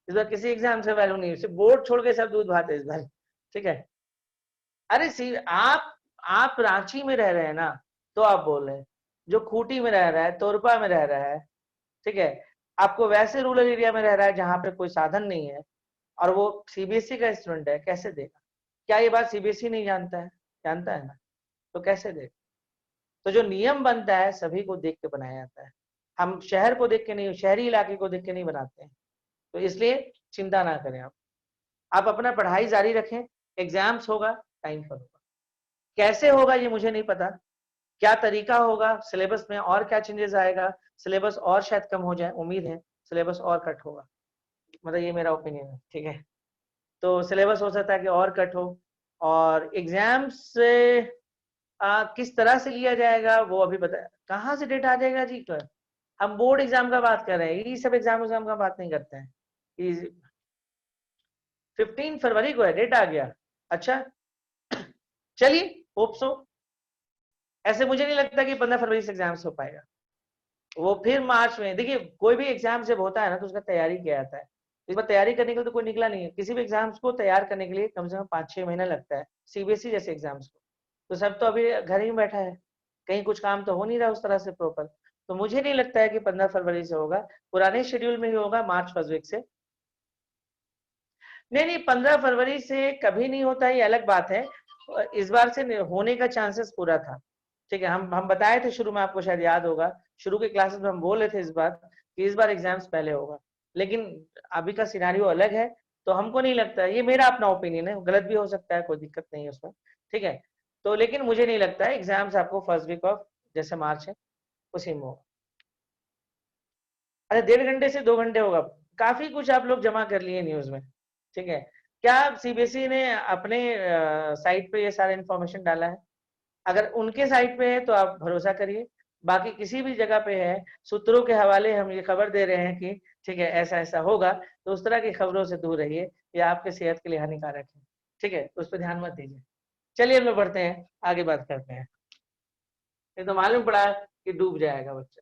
इस बार किसी एग्जाम से वैल्यू नहीं है, सिर्फ बोर्ड छोड़ के सब दूध भात है इस बार, ठीक है। अरे सी आप रांची में रह रहे हैं ना, तो आप बोल रहे हैं, जो खूंटी में रह रहा है, तोरपा में रह रहा है, ठीक है, आपको वैसे रूरल एरिया में रह रहा है जहां पे कोई साधन नहीं है, और वो सीबीएसई का स्टूडेंट है, कैसे देगा। क्या ये बात सीबीएसई नहीं जानता है, जानता है ना, तो कैसे देगा। तो जो नियम बनता है सभी को देख के बनाया जाता है, हम शहर को देख के नहीं, शहरी इलाके को देख के नहीं बनाते हैं। तो इसलिए चिंता ना करें आप अपना पढ़ाई जारी रखें, एग्जाम्स होगा, टाइम पर होगा। कैसे होगा ये मुझे नहीं पता, क्या तरीका होगा, सिलेबस में और क्या चेंजेस आएगा, सिलेबस और शायद कम हो जाए, उम्मीद है सिलेबस और कट होगा, मतलब ये मेरा ओपिनियन है, ठीक है। तो सिलेबस हो सकता है कि और कट हो, और एग्जाम्स से किस तरह से लिया जाएगा वो अभी बता, कहाँ से डेट आ जाएगा जी, तो हम बोर्ड एग्जाम का बात कर रहे हैं, ये सब एग्जाम का बात नहीं करते हैं। 15 फरवरी को है, डेट आ गया, अच्छा चलिए, होप सो। ऐसे मुझे नहीं लगता कि 15 फरवरी से एग्जाम्स हो पाएगा, वो फिर मार्च में। देखिए कोई भी एग्जाम जब होता है ना तो उसका तैयारी किया जाता है, इस बार तैयारी करने के लिए तो कोई निकला नहीं है, किसी भी एग्जाम्स को तैयार करने के लिए कम से कम 5-6 महीना लगता है, सीबीएसई जैसे एग्जाम्स को। तो सब तो अभी घर ही बैठा है, कहीं कुछ काम तो हो नहीं रहा उस तरह से प्रॉपर, तो मुझे नहीं लगता है कि 15 फरवरी से होगा, पुराने शेड्यूल में ही होगा, मार्च फर्स्ट वीक से। नहीं नहीं, 15 फरवरी से कभी नहीं होता, ये अलग बात है, इस बार से होने का चांसेस पूरा था, ठीक है। हम बताए थे शुरू में, आपको शायद याद होगा, शुरू के क्लासेस में हम बोल रहे थे इस बार कि इस बार एग्जाम्स पहले होगा, लेकिन अभी का सिनारियो अलग है, तो हमको नहीं लगता, ये मेरा अपना ओपिनियन है, गलत भी हो सकता है, कोई दिक्कत नहीं है उसमें, ठीक है। तो लेकिन मुझे नहीं लगता है एग्जाम्स आपको फर्स्ट वीक ऑफ जैसे मार्च है उसी में होगा। अरे 1.5 घंटे से 2 घंटे होगा, काफी कुछ आप लोग जमा कर लिए न्यूज में, ठीक है। क्या सीबीएसई ने अपने साइट पे ये सारा इन्फॉर्मेशन डाला है, अगर उनके साइट पे है तो आप भरोसा करिए, बाकी किसी भी जगह पे है, सूत्रों के हवाले हम ये खबर दे रहे हैं कि ठीक है ऐसा ऐसा होगा, तो उस तरह की खबरों से दूर रहिए, ये आपके सेहत के लिए हानिकारक है, ठीक है, उस पर ध्यान मत दीजिए। चलिए हम लोग बढ़ते हैं, आगे बात करते हैं। ये तो मालूम पड़ा कि डूब जाएगा बच्चा,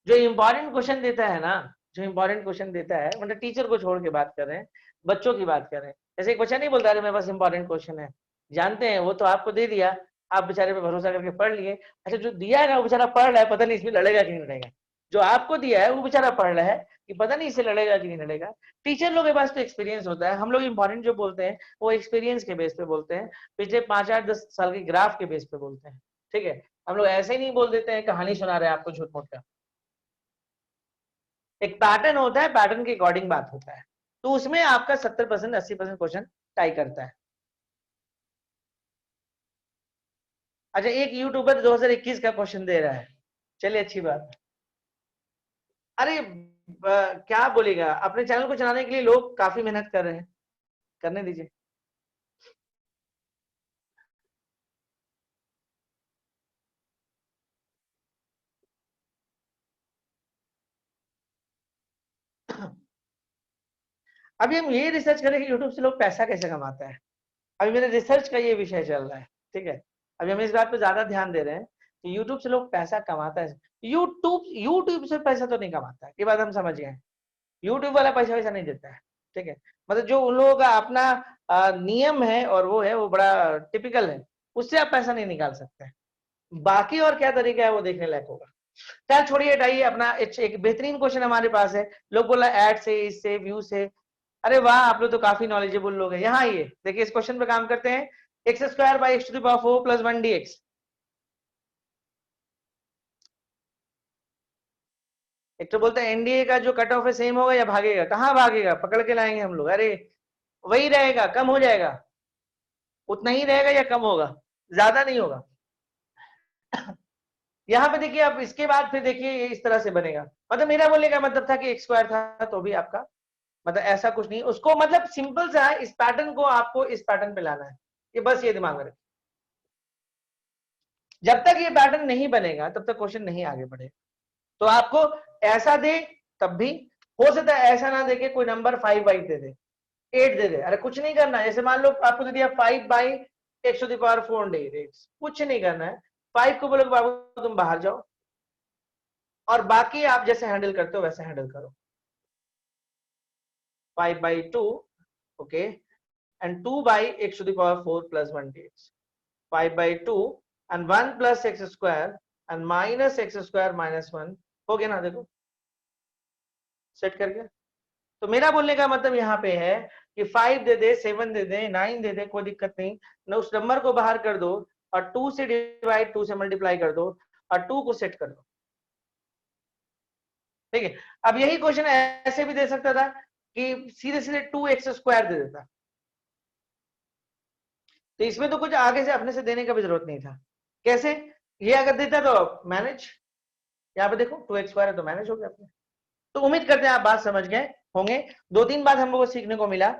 जो इम्पोर्टेंट क्वेश्चन देता है ना, जो इंपॉर्टेंट क्वेश्चन देता है, मतलब टीचर को छोड़ के बात कर रहे हैं, बच्चों की बात कर रहे हैं। जैसे एक बच्चा नहीं बोलता, अरे मेरे पास इंपॉर्टेंट क्वेश्चन है, जानते हैं वो तो आपको दे दिया, आप बेचारे पे भरोसा करके पढ़ लिए। अच्छा जो दिया है ना वो बेचारा पढ़ रहा है, पता नहीं इसमें लड़ेगा कि नहीं लड़ेगा। जो आपको दिया है वो बेचारा पढ़ रहा है कि पता नहीं इससे लड़ेगा कि नहीं लड़ेगा। टीचर लोग के पास तो एक्सपीरियंस होता है, हम लोग इंपॉर्टेंट जो बोलते हैं वो एक्सपीरियंस के बेस पे बोलते हैं, पिछले 5-8-10 साल के ग्राफ के बेस पे बोलते हैं। ठीक है, हम लोग ऐसे ही नहीं बोल देते हैं कहानी सुना रहे हैं आपको झूठ मूठ का। एक पैटर्न होता है, पैटर्न के अकॉर्डिंग बात होता है, तो उसमें आपका 70% 80% क्वेश्चन टाई करता है। अच्छा एक यूट्यूबर 2021 का क्वेश्चन दे रहा है, चलिए अच्छी बात है। अरे क्या बोलेगा, अपने चैनल को चलाने के लिए लोग काफी मेहनत कर रहे हैं, करने दीजिए। अभी हम ये रिसर्च करें कि यूट्यूब से लोग पैसा कैसे कमाता है। अभी मेरे रिसर्च का ये विषय चल रहा है, ठीक है। अभी हम इस बात पे ज्यादा ध्यान दे रहे हैं कि यूट्यूब से लोग पैसा कमाता है। यूट्यूब से पैसा तो नहीं कमाता है, ये बात हम समझ गए। यूट्यूब वाला पैसा वैसा नहीं देता है, ठीक है। मतलब जो उन लोगों का अपना नियम है और वो है, वो बड़ा टिपिकल है, उससे आप पैसा नहीं निकाल सकते। बाकी और क्या तरीका है वो देखने लायक होगा। क्या छोड़िए हटाइए, अपना एक बेहतरीन क्वेश्चन हमारे पास है। लोग बोला एड से, इससे, व्यू से। अरे वाह, आप लोग तो काफी नॉलेजेबल लोग हैं। यहाँ आइए देखिए, इस क्वेश्चन पे काम करते हैं। X square by x to the power 4 plus 1 dx। एक तो बोलते हैं एनडीए का जो कट ऑफ है सेम होगा या भागेगा, कहाँ भागेगा, पकड़ के लाएंगे हम लोग। अरे वही रहेगा, कम हो जाएगा, उतना ही रहेगा या कम होगा, ज्यादा नहीं होगा। यहाँ पे देखिए, आप इसके बाद फिर देखिए ये इस तरह से बनेगा। मतलब मेरा बोलने का मतलब था कि एक्स स्क्वायर था तो भी आपका, मतलब ऐसा कुछ नहीं उसको, मतलब सिंपल सा है, इस पैटर्न को आपको इस पैटर्न पे लाना है, ये बस ये दिमाग में रखिए। जब तक ये पैटर्न नहीं बनेगा तब तक क्वेश्चन नहीं आगे बढ़ेगा। तो आपको ऐसा दे तब भी हो सकता है, ऐसा ना देके कोई नंबर 5/8 दे दे, 8 दे दे। अरे कुछ नहीं करना है, जैसे मान लो आपको दे दिया 5/x⁴ dx, कुछ नहीं करना है। 5 को बोलोगे बाबू तुम बाहर जाओ, और बाकी आप जैसे हैंडल करते हो वैसे हैंडल करो। 5/2, okay, and 2/x⁴ plus 1 dx, 5/2 and 1 plus x square and minus x square minus 1 हो गया ना। देखो सेट कर गया। तो मेरा बोलने का मतलब यहाँ पे है कि 5 दे दे, 7 दे दे, 9 दे दे, कोई दिक्कत नहीं ना। उस नंबर को बाहर कर दो और 2 से डिवाइड, 2 से मल्टीप्लाई कर दो और 2 को सेट कर दो, ठीक है। अब यही क्वेश्चन ऐसे भी दे सकता था कि सीधे सीधे 2x² दे देता, तो इसमें तो कुछ आगे से अपने से देने का भी जरूरत नहीं था। कैसे, ये अगर देता तो मैनेज, यहाँ पे देखो 2x² है तो मैनेज हो गया अपने। तो उम्मीद करते हैं आप बात समझ गए होंगे। 2-3 बात हम लोग को सीखने को मिला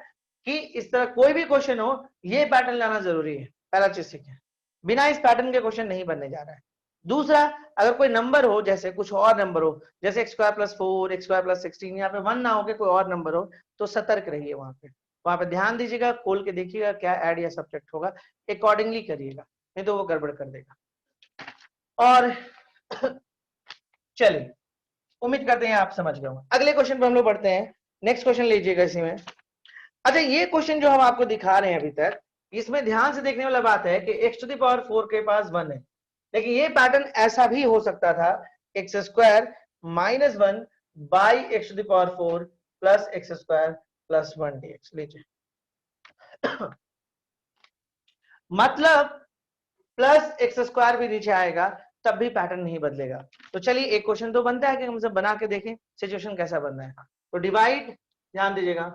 कि इस तरह कोई भी क्वेश्चन हो, ये पैटर्न लाना जरूरी है, पहला चीज सीखें। बिना इस पैटर्न के क्वेश्चन नहीं बनने जा रहा है। दूसरा, अगर कोई नंबर हो, जैसे कुछ और नंबर हो, जैसे x² + 4, x²+16, यहाँ पे 1 ना हो के कोई और नंबर हो, तो सतर्क रहिए। वहां पे ध्यान दीजिएगा, खोल के देखिएगा क्या ऐड या सब्ट्रैक्ट होगा, अकॉर्डिंगली करिएगा, नहीं तो वो गड़बड़ कर देगा। और चलिए, उम्मीद करते हैं आप समझ गए होंगे। अगले क्वेश्चन पे हम लोग बढ़ते हैं। नेक्स्ट क्वेश्चन लीजिएगा इसी में। अच्छा ये क्वेश्चन जो हम आपको दिखा रहे हैं अभी तक, इसमें ध्यान से देखने वाला बात है कि x⁴ के पास 1 है, लेकिन ये पैटर्न ऐसा भी हो सकता था, x² - 1 by x⁴ plus x² plus 1 dx। लीजिए मतलब प्लस x² भी नीचे आएगा तब भी पैटर्न नहीं बदलेगा। तो चलिए एक क्वेश्चन तो बनता है कि हम सब बना के देखें सिचुएशन कैसा बन रहा है। तो डिवाइड, ध्यान दीजिएगा,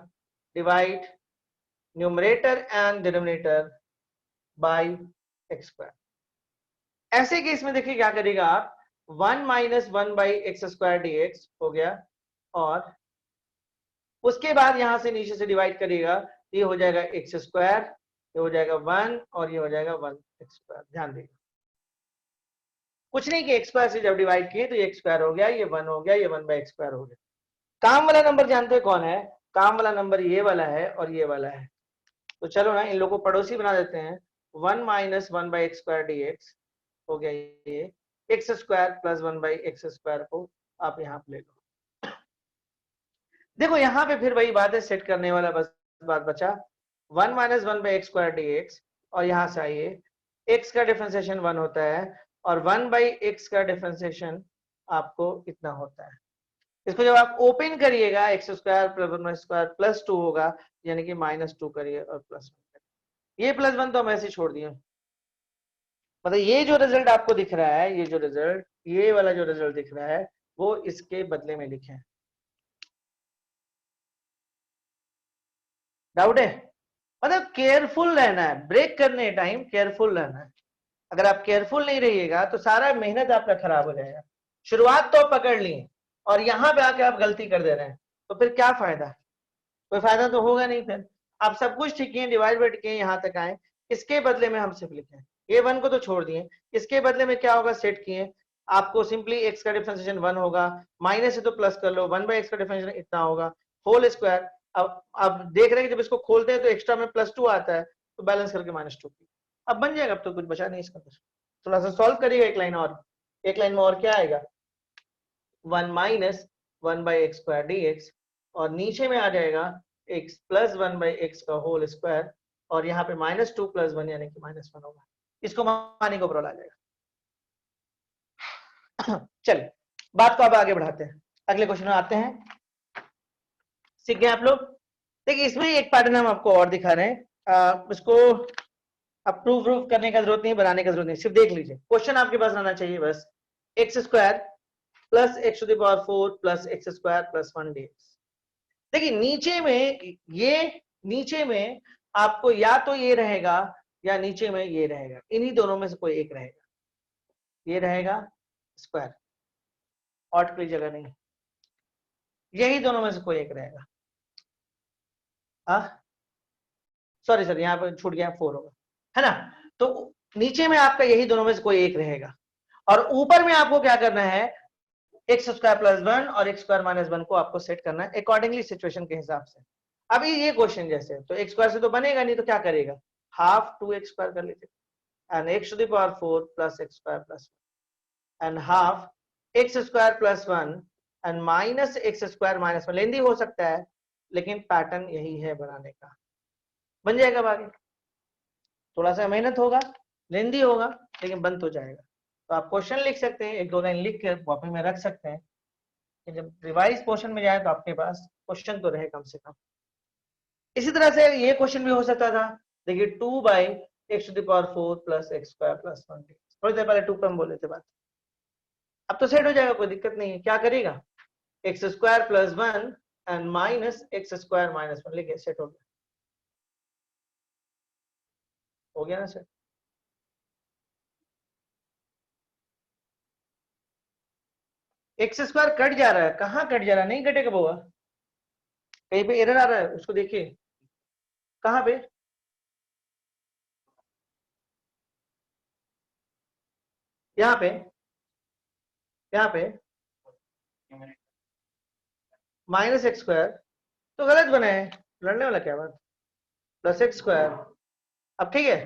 divide numerator and denominator by x²। ऐसे केस में देखिए क्या करेगा आप, 1 - 1/x² dx हो गया, और उसके बाद यहां से नीचे से डिवाइड करिएगा, ये हो जाएगा x², ये हो जाएगा 1 और ये हो जाएगा 1x²। ध्यान देगा, कुछ नहीं कि x² से जब डिवाइड किए तो ये x² हो गया, ये 1 हो गया, ये 1/x² हो गया। काम वाला नंबर जानते हो कौन है? काम वाला नंबर ये वाला है और ये वाला है। तो चलो ना इन लोगों को पड़ोसी बना देते हैं। 1 - 1/x² dx हो गया, ये x² + 1/x² को आप यहाँ पे ले लो। देखो यहाँ पे फिर वही बात है, सेट करने वाला बस बात बचा, 1 minus 1 by x square D x, और यहाँ से आइए x का डिफरेंशिएशन 1 होता है और 1 बाई एक्स का डिफरेंशिएशन आपको इतना होता है। इसको जब आप ओपन करिएगा x square plus 1 square plus 2 होगा, यानी कि -2 करिए और प्लस 1 करिए। ये प्लस 1 तो हम ऐसे छोड़ दिए, मतलब ये जो रिजल्ट आपको दिख रहा है, ये जो रिजल्ट, ये वाला जो रिजल्ट दिख रहा है वो इसके बदले में लिखे हैं। डाउट है? मतलब केयरफुल रहना है, ब्रेक करने टाइम केयरफुल रहना है। अगर आप केयरफुल नहीं रहिएगा तो सारा मेहनत आपका खराब हो जाएगा। शुरुआत तो पकड़ ली और यहाँ पे आके आप गलती कर दे रहे हैं, तो फिर क्या फायदा? कोई फायदा तो होगा नहीं। फिर आप सब कुछ ठीक किए, डिवाइड बाय किए, यहाँ तक आए, इसके बदले में हम सिर्फ लिखे ये 1 को तो छोड़ दिए, इसके बदले में क्या होगा, सेट किए, आपको सिंपली x का डिफरेंशिएशन 1 होगा, माइनस है तो प्लस कर लो, 1 बाई एक्स का डिफरेंशिएशन इतना होगा, होल स्क्वायर। अब देख रहे हैं कि जब इसको खोलते हैं तो एक्स्ट्रा में +2 आता है, तो बैलेंस करके -2 अब बन जाएगा। अब तो कुछ बचा नहीं इसका, थोड़ा सा सॉल्व करिएगा एक लाइन और, एक लाइन में और क्या आएगा, 1 minus 1 by x square D x, और नीचे में आ जाएगा x प्लस 1 बाई एक्स का होल स्क्वायर, और यहाँ पे -2 प्लस 1 यानी कि -1 होगा। इसको मानी को आ जाएगा। चलिए बात को अब आगे बढ़ाते हैं, अगले क्वेश्चन में आते हैं। सीख गए आप लोग? देखिए इसमें एक पैटर्न हम आपको और दिखा रहे हैं, इसको अब प्रूफ करने का जरूरत नहीं, बनाने का जरूरत नहीं, सिर्फ देख लीजिए। क्वेश्चन आपके पास रहना चाहिए बस, x square plus x to the power 4 plus x square plus 1 dx। देखिए नीचे में आपको या तो ये रहेगा या नीचे में ये रहेगा, इन्हीं दोनों में से कोई एक रहेगा। ये रहेगा स्क्वायर, ऑट कोई जगह नहीं, यही दोनों में से कोई एक रहेगा। सॉरी सर यहाँ पर छूट गया, 4 होगा, है ना? तो नीचे में आपका यही दोनों में से कोई एक रहेगा, और ऊपर में आपको क्या करना है, एक्स स्क्वायर प्लस 1 और एक्स स्क्वायर माइनस 1 को आपको सेट करना है अकॉर्डिंगली सिचुएशन के हिसाब से। अभी ये क्वेश्चन जैसे, तो एक्स स्क्वायर से तो बनेगा नहीं, तो क्या करेगा, हाफ 2x स्क्वायर कर लीजिए, and x to the power 4 plus x square plus and half x square plus 1 and minus x square minus 1। लेंदी हो सकता है लेकिन पैटर्न यही है बनाने का, बन जाएगा। बाकी थोड़ा सा मेहनत होगा, लेंदी होगा, लेकिन बन तो जाएगा। तो आप क्वेश्चन लिख सकते हैं, एक दो लाइन लिख कर कॉपी में रख सकते हैं कि जब रिवाइज पोर्शन में जाए तो आपके पास क्वेश्चन तो रहे कम से कम। इसी तरह से ये क्वेश्चन भी हो सकता था, देखिए 2 by x to the power 4 plus x square plus 1। थोड़ी देर पहले 2 पे हम बोले थे बात, अब तो सेट हो जाएगा, कोई दिक्कत नहीं है। क्या करेगा, x square plus 1 and minus x square minus 1 लिखे, सेट हो गया। हो गया ना सेट? एक्स स्क्वायर कट जा रहा है, कहाँ कट जा रहा है, नहीं कटेगा बुआ, कहीं पे एरर आ रहा है, उसको देखिए कहाँ पे, यहाँ पे, यहाँ पे माइनस एक्स स्क्वायर तो गलत बना है, लड़ने वाला क्या बात, प्लस एक्स स्क्वायर। अब ठीक है,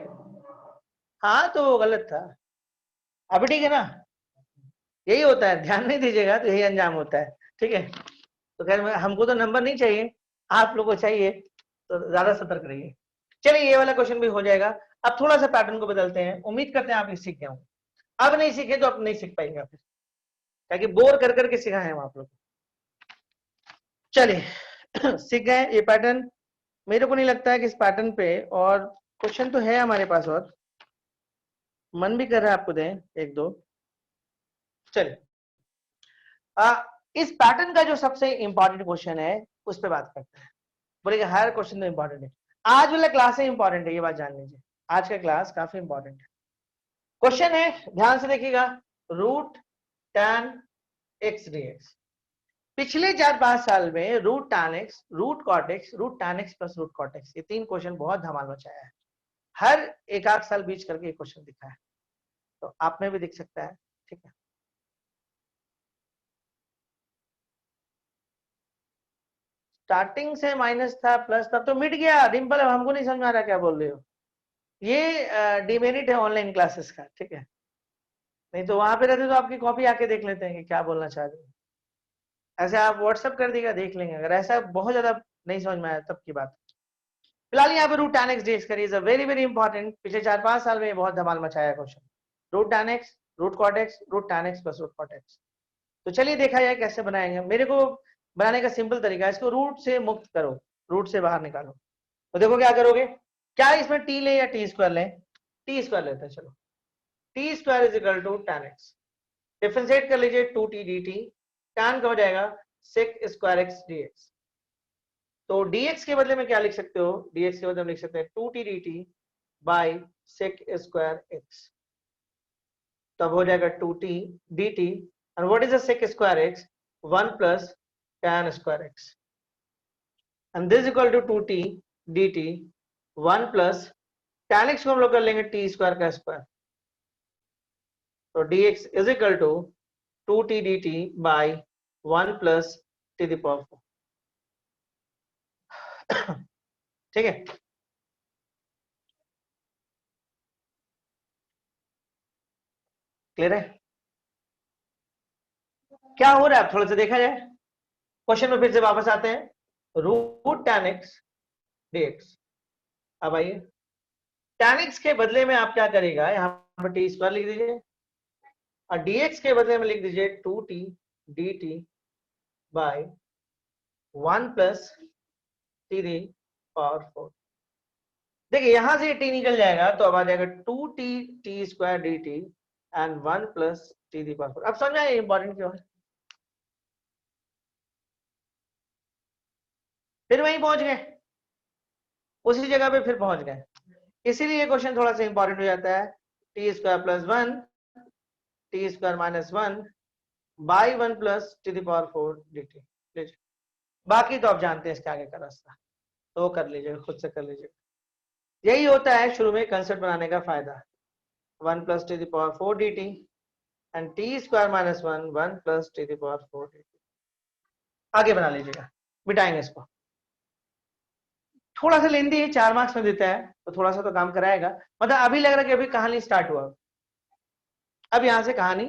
हाँ तो वो गलत था, अभी ठीक है ना? यही होता है, ध्यान नहीं दीजिएगा तो यही अंजाम होता है, ठीक है? तो खैर हमको तो नंबर नहीं चाहिए, आप लोगों को चाहिए, तो ज्यादा सतर्क रहिए। चलिए ये वाला क्वेश्चन भी हो जाएगा। अब थोड़ा सा पैटर्न को बदलते हैं, उम्मीद करते हैं आप ये सीख गए होंगे। अब नहीं सीखे तो आप नहीं सीख पाएंगे फिर, ताकि बोर कर करके सिखाए हम आप लोग। चलिए सीख गए ये पैटर्न। मेरे को नहीं लगता है कि इस पैटर्न पे और क्वेश्चन तो है हमारे पास, और मन भी कर रहा है आपको दें एक दो। चलिए इस पैटर्न का जो सबसे इंपॉर्टेंट क्वेश्चन है उस पर बात करते हैं। बोलेगा हर क्वेश्चन तो इंपॉर्टेंट है, आज वाला क्लास है इंपॉर्टेंट है, ये बात जान लीजिए, आज का क्लास काफी इंपॉर्टेंट है। क्वेश्चन है, ध्यान से देखिएगा, रूट tan x dx। पिछले 4-5 साल में root tan x, root cot x, root tan x plus root cot x, ये 3 क्वेश्चन बहुत धमाल मचाया है। हर एक आध साल बीच करके ये क्वेश्चन दिखा है, तो आप में भी दिख सकता है, ठीक है? स्टार्टिंग से माइनस था प्लस था तो मिट गया, डिम्पल हमको नहीं समझ में आ रहा क्या बोल रहे हो, ये डिमेरिट है ऑनलाइन क्लासेस का, ठीक है? नहीं तो वहां पे रहते तो आपकी कॉपी आके देख लेते हैं कि क्या बोलना चाह रहे हैं। ऐसे आप व्हाट्सएप कर देगा, देख लेंगे। अगर ऐसा बहुत ज्यादा नहीं समझ में आया तब की बात। फिलहाल यहाँ पे रूट tan x dx करिए, is a very very important. पिछले 4-5 साल में ये बहुत धमाल मचाया क्वेश्चन। Root tan x, root cot x, root tan x plus root cot x। तो चलिए देखा जाए कैसे बनाएंगे। मेरे को बनाने का सिंपल तरीका है, इसको रूट से मुक्त करो, रूट से बाहर निकालो। तो देखो क्या करोगे, क्या इसमें t ले या टी स्क्वायर लें? टी स्क्वायर लेते हैं, चलो। T square is equal to tan x, differentiate कर लीजिए 2t dt, tan का हो जाएगा sec स्क्वायर x dx। तो dx के बदले में क्या लिख सकते हो, dx के बदले में लिख सकते हैं 2t dt by sec square x। तब हो जाएगा 2t dt, and what is the sec square x? 1 plus tan square x, and this is equal to 2t dt 1 plus tan x को हम लोग कर लेंगे t स्क्वायर का स्क्वायर। तो dx is equal to 2t dt by 1 plus t the power 4। ठीक है, क्लियर है? क्या हो रहा है, थोड़ा सा देखा जाए क्वेश्चन में। फिर से वापस आते हैं। Root tan x dx। अब आइए, tan x के बदले में आप क्या करेगा, यहाँ पर टी स्क्वायर लिख दीजिए, और dx के बदले में लिख दीजिए 2t dt by 1 plus t the power 4। देखिए यहां से t निकल जाएगा तो अब आ जाएगा 2t t square dt and 1 plus t the power 4। अब समझ में आया इंपॉर्टेंट क्यों है? फिर वहीं पहुंच गए, उसी जगह पे फिर पहुंच गए। इसीलिए क्वेश्चन थोड़ा सा इंपॉर्टेंट हो जाता है। T square plus 1 T square minus 1 by 1 plus t the power 4 dt। बाकी तो आप जानते हैं इसके आगे का रास्ता, तो कर लीजिएगा, खुद से कर लीजिएगा। यही होता है शुरू में कंसेप्ट बनाने का फायदा। 1 plus t the power 4 dt and T square minus 1 1 plus t the power 4 dt। आगे बना लीजिएगा, मिटाएंगे इसको। थोड़ा सा लेंदी है, 4 मार्क्स में देता है तो थोड़ा सा तो काम कराएगा। मतलब अभी लग रहा है कि अभी कहानी स्टार्ट हुआ, अब यहां से कहानी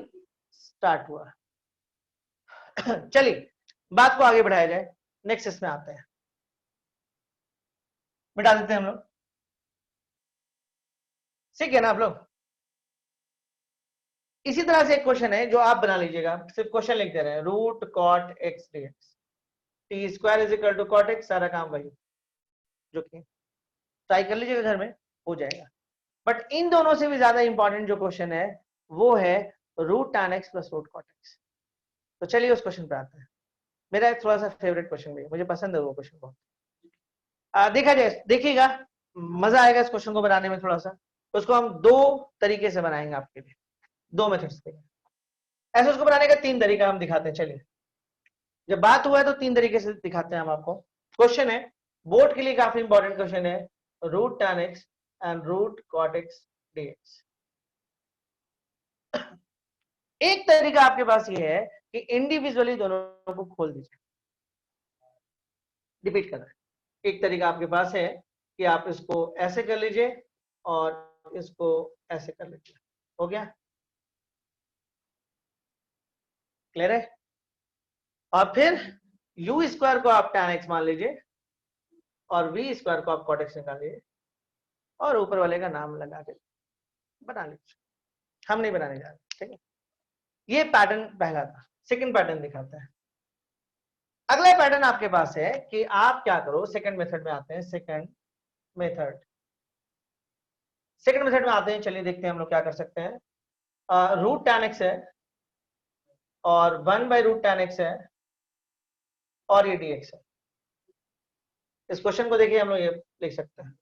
स्टार्ट हुआ। चलिए बात को आगे बढ़ाया जाए, नेक्स्ट इसमें आते हैं, मिटा देते हैं हम लोग। ठीक है ना आप लोग? इसी तरह से एक क्वेश्चन है जो आप बना लीजिएगा, सिर्फ क्वेश्चन लिख दे रहे हैं, root cot x dx, t square is equal to cot x, सारा काम वही जो कि ट्राई कर लीजिएगा घर में, हो जाएगा। बट इन दोनों से भी ज्यादा इंपॉर्टेंट जो क्वेश्चन है वो है root tan x plus root cot x. तो चलिए उस क्वेश्चन पे आते हैं। मेरा एक थोड़ा सा फेवरेट क्वेश्चन भी है, मुझे पसंद है वो क्वेश्चन बहुत। देखा जाए, देखिएगा मजा आएगा इस क्वेश्चन को बनाने में थोड़ा सा। तो उसको हम दो तरीके से बनाएंगे आपके लिए, दो मेथड्स से। ऐसे उसको बनाने का 3 तरीका हम दिखाते हैं। चलिए जब बात हुआ है तो 3 तरीके से दिखाते हैं हम आपको। क्वेश्चन है, बोर्ड के लिए काफी इंपॉर्टेंट क्वेश्चन है, root tan x and root cot x dx। एक तरीका आपके पास ये है कि इंडिविजुअली दोनों को खोल दीजिए। रिपीट कर रहा है, एक तरीका आपके पास है कि आप इसको ऐसे कर लीजिए और इसको ऐसे कर लीजिए। हो गया, क्लियर है? और फिर u स्क्वायर को आप tan x मान लीजिए और v स्क्वायर को आप cot x निकालिए और ऊपर वाले का नाम लगा के बना लीजिए। हम नहीं बनाने जा रहे, ठीक है? ये पैटर्न पहला था। सेकंड पैटर्न दिखाते हैं। अगला पैटर्न आपके पास है कि आप क्या करो, सेकंड मेथड में आते हैं। सेकंड मेथड में आते हैं, चलिए देखते हैं हम लोग क्या कर सकते हैं। रूट tan x है और 1 बाई रूट tan x है और ये dx है। इस क्वेश्चन को देखिए हम लोग ये लिख सकते हैं।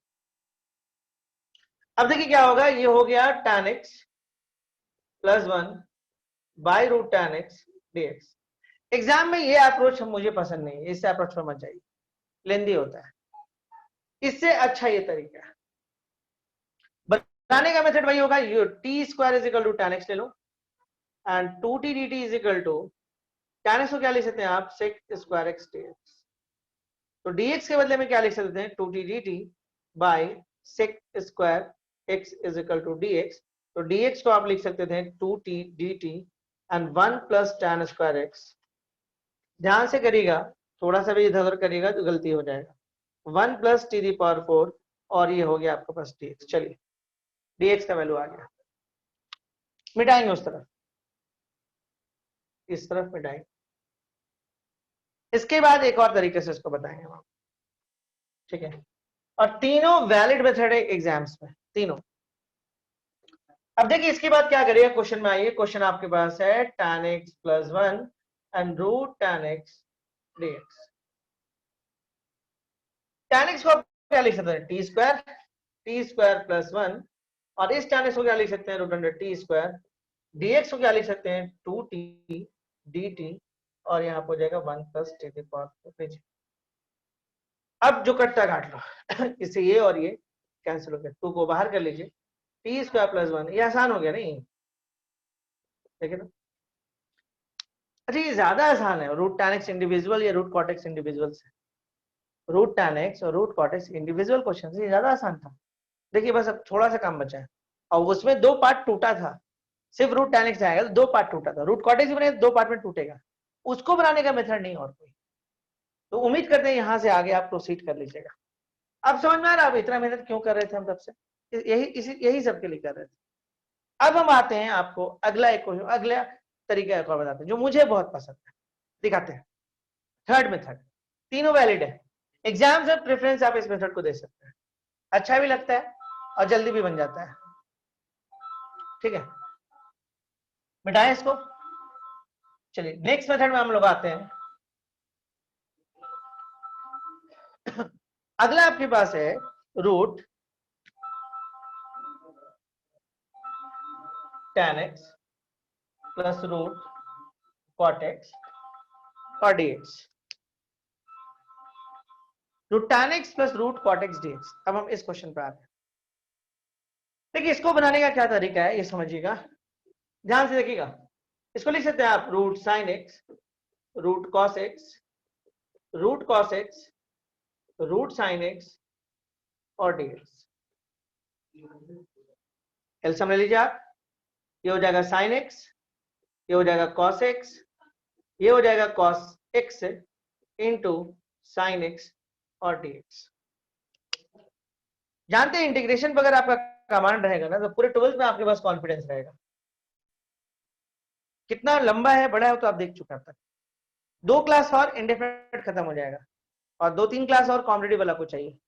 अब देखिए क्या होगा, ये हो गया tan x plus 1 by root tan x dx। Exam में ये अप्रोच मुझे पसंद नहीं है, इससे अप्रोच पर मत जाइए, लेंदी होता है। इससे अच्छा ये तरीका है बनाने का। मेथड वही होगा, T square is equal to tan x ले लो and 2t dt is equal to tan x को क्या लिख सकते हैं आप, sec स्क्वायर x dx। तो dx के बदले में क्या लिख सकते हैं, 2t dt by sec square x is equal to dx। तो dx को आप लिख सकते थे 2t dt and 1 plus tan square x ध्यान से करिएगा, थोड़ा सा भी इधर उधर करिएगा तो गलती हो जाएगा। 1 प्लस टी दी पावर 4 और ये हो गया आपके पास dx। चलिए dx का वैल्यू आ गया, मिटाएंगे उस तरफ, इस तरफ मिटाएंगे। इसके बाद एक और तरीके से इसको बताएंगे हम, ठीक है। और तीनों वैलिड मेथड है एग्जाम्स में, तीनों। अब देखिए इसके बाद क्या करिएगा, क्वेश्चन में आइए। क्वेश्चन आपके पास है tan x plus 1 and root tan x dx। tan x को आप क्या लिख सकते हैं, टी स्क्वायर प्लस 1, और इस tan x को क्या लिख सकते हैं, root under t square. dx को क्या लिख सकते हैं, 2t dt, और यहाँ पर हो जाएगा 1 प्लस टी दी पावर 4। अब जो कट्टा काट लो इससे ये और ये कैंसिल हो गया, 2 को बाहर कर लीजिए, टी स्क्वायर प्लस 1, ये आसान हो गया नहीं, देखिए ना। अच्छा ये ज्यादा आसान है रूट tan x इंडिविजुअल या रूट cot x इंडिविजुअल से। रूट tan x और root cot x individual question से ज्यादा आसान था। देखिए बस अब थोड़ा सा काम बचा है, और उसमें 2 पार्ट टूटा था, सिर्फ रूट tan x आएगा तो 2 पार्ट टूटा था, रूट cot x बने 2 पार्ट में टूटेगा, उसको बनाने का मेथड नहीं और कोई। तो उम्मीद करते हैं यहां से आगे आप प्रोसीड कर लीजिएगा। अब समझ में आ रहा है आप इतना मेहनत क्यों कर रहे थे हम तब से, यही सबके लिए कर रहे थे। अब हम आते हैं आपको अगला एक क्वेश्चन, अगला तरीका एक और बताते हैं जो मुझे बहुत पसंद है, दिखाते हैं। थर्ड मेथड, तीनों वैलिड है, एग्जाम्स में प्रेफरेंस आप इस मेथड को दे सकते हैं, अच्छा भी लगता है और जल्दी भी बन जाता है, ठीक है। मिटाएं इसको। चलिए नेक्स्ट मेथड में हम लोग आते हैं। अगला आपके पास है root tan x plus root cot x और dx। Root tan x plus root cot x dx। अब हम इस क्वेश्चन पे आते हैं। देखिए इसको बनाने का क्या तरीका है ये समझिएगा, ध्यान से देखिएगा। इसको लिख सकते हैं आप root sine x, root cos x, root cos x, root sine x और dx। एलसीएम ले लीजिए आप, ये हो जाएगा साइन एक्स, ये हो जाएगा कॉस एक्स, ये हो जाएगा cos x into sine x और dx। जानते हैं इंटीग्रेशन पर अगर आपका कमांड रहेगा ना तो पूरे 12th में आपके पास कॉन्फिडेंस रहेगा। कितना लंबा है बड़ा है तो आप देख चुके हैं तक। 2 क्लास और इंडेफिनिट खत्म हो जाएगा, और 2-3 क्लास और कॉम्पिटिटिव वाला को चाहिए।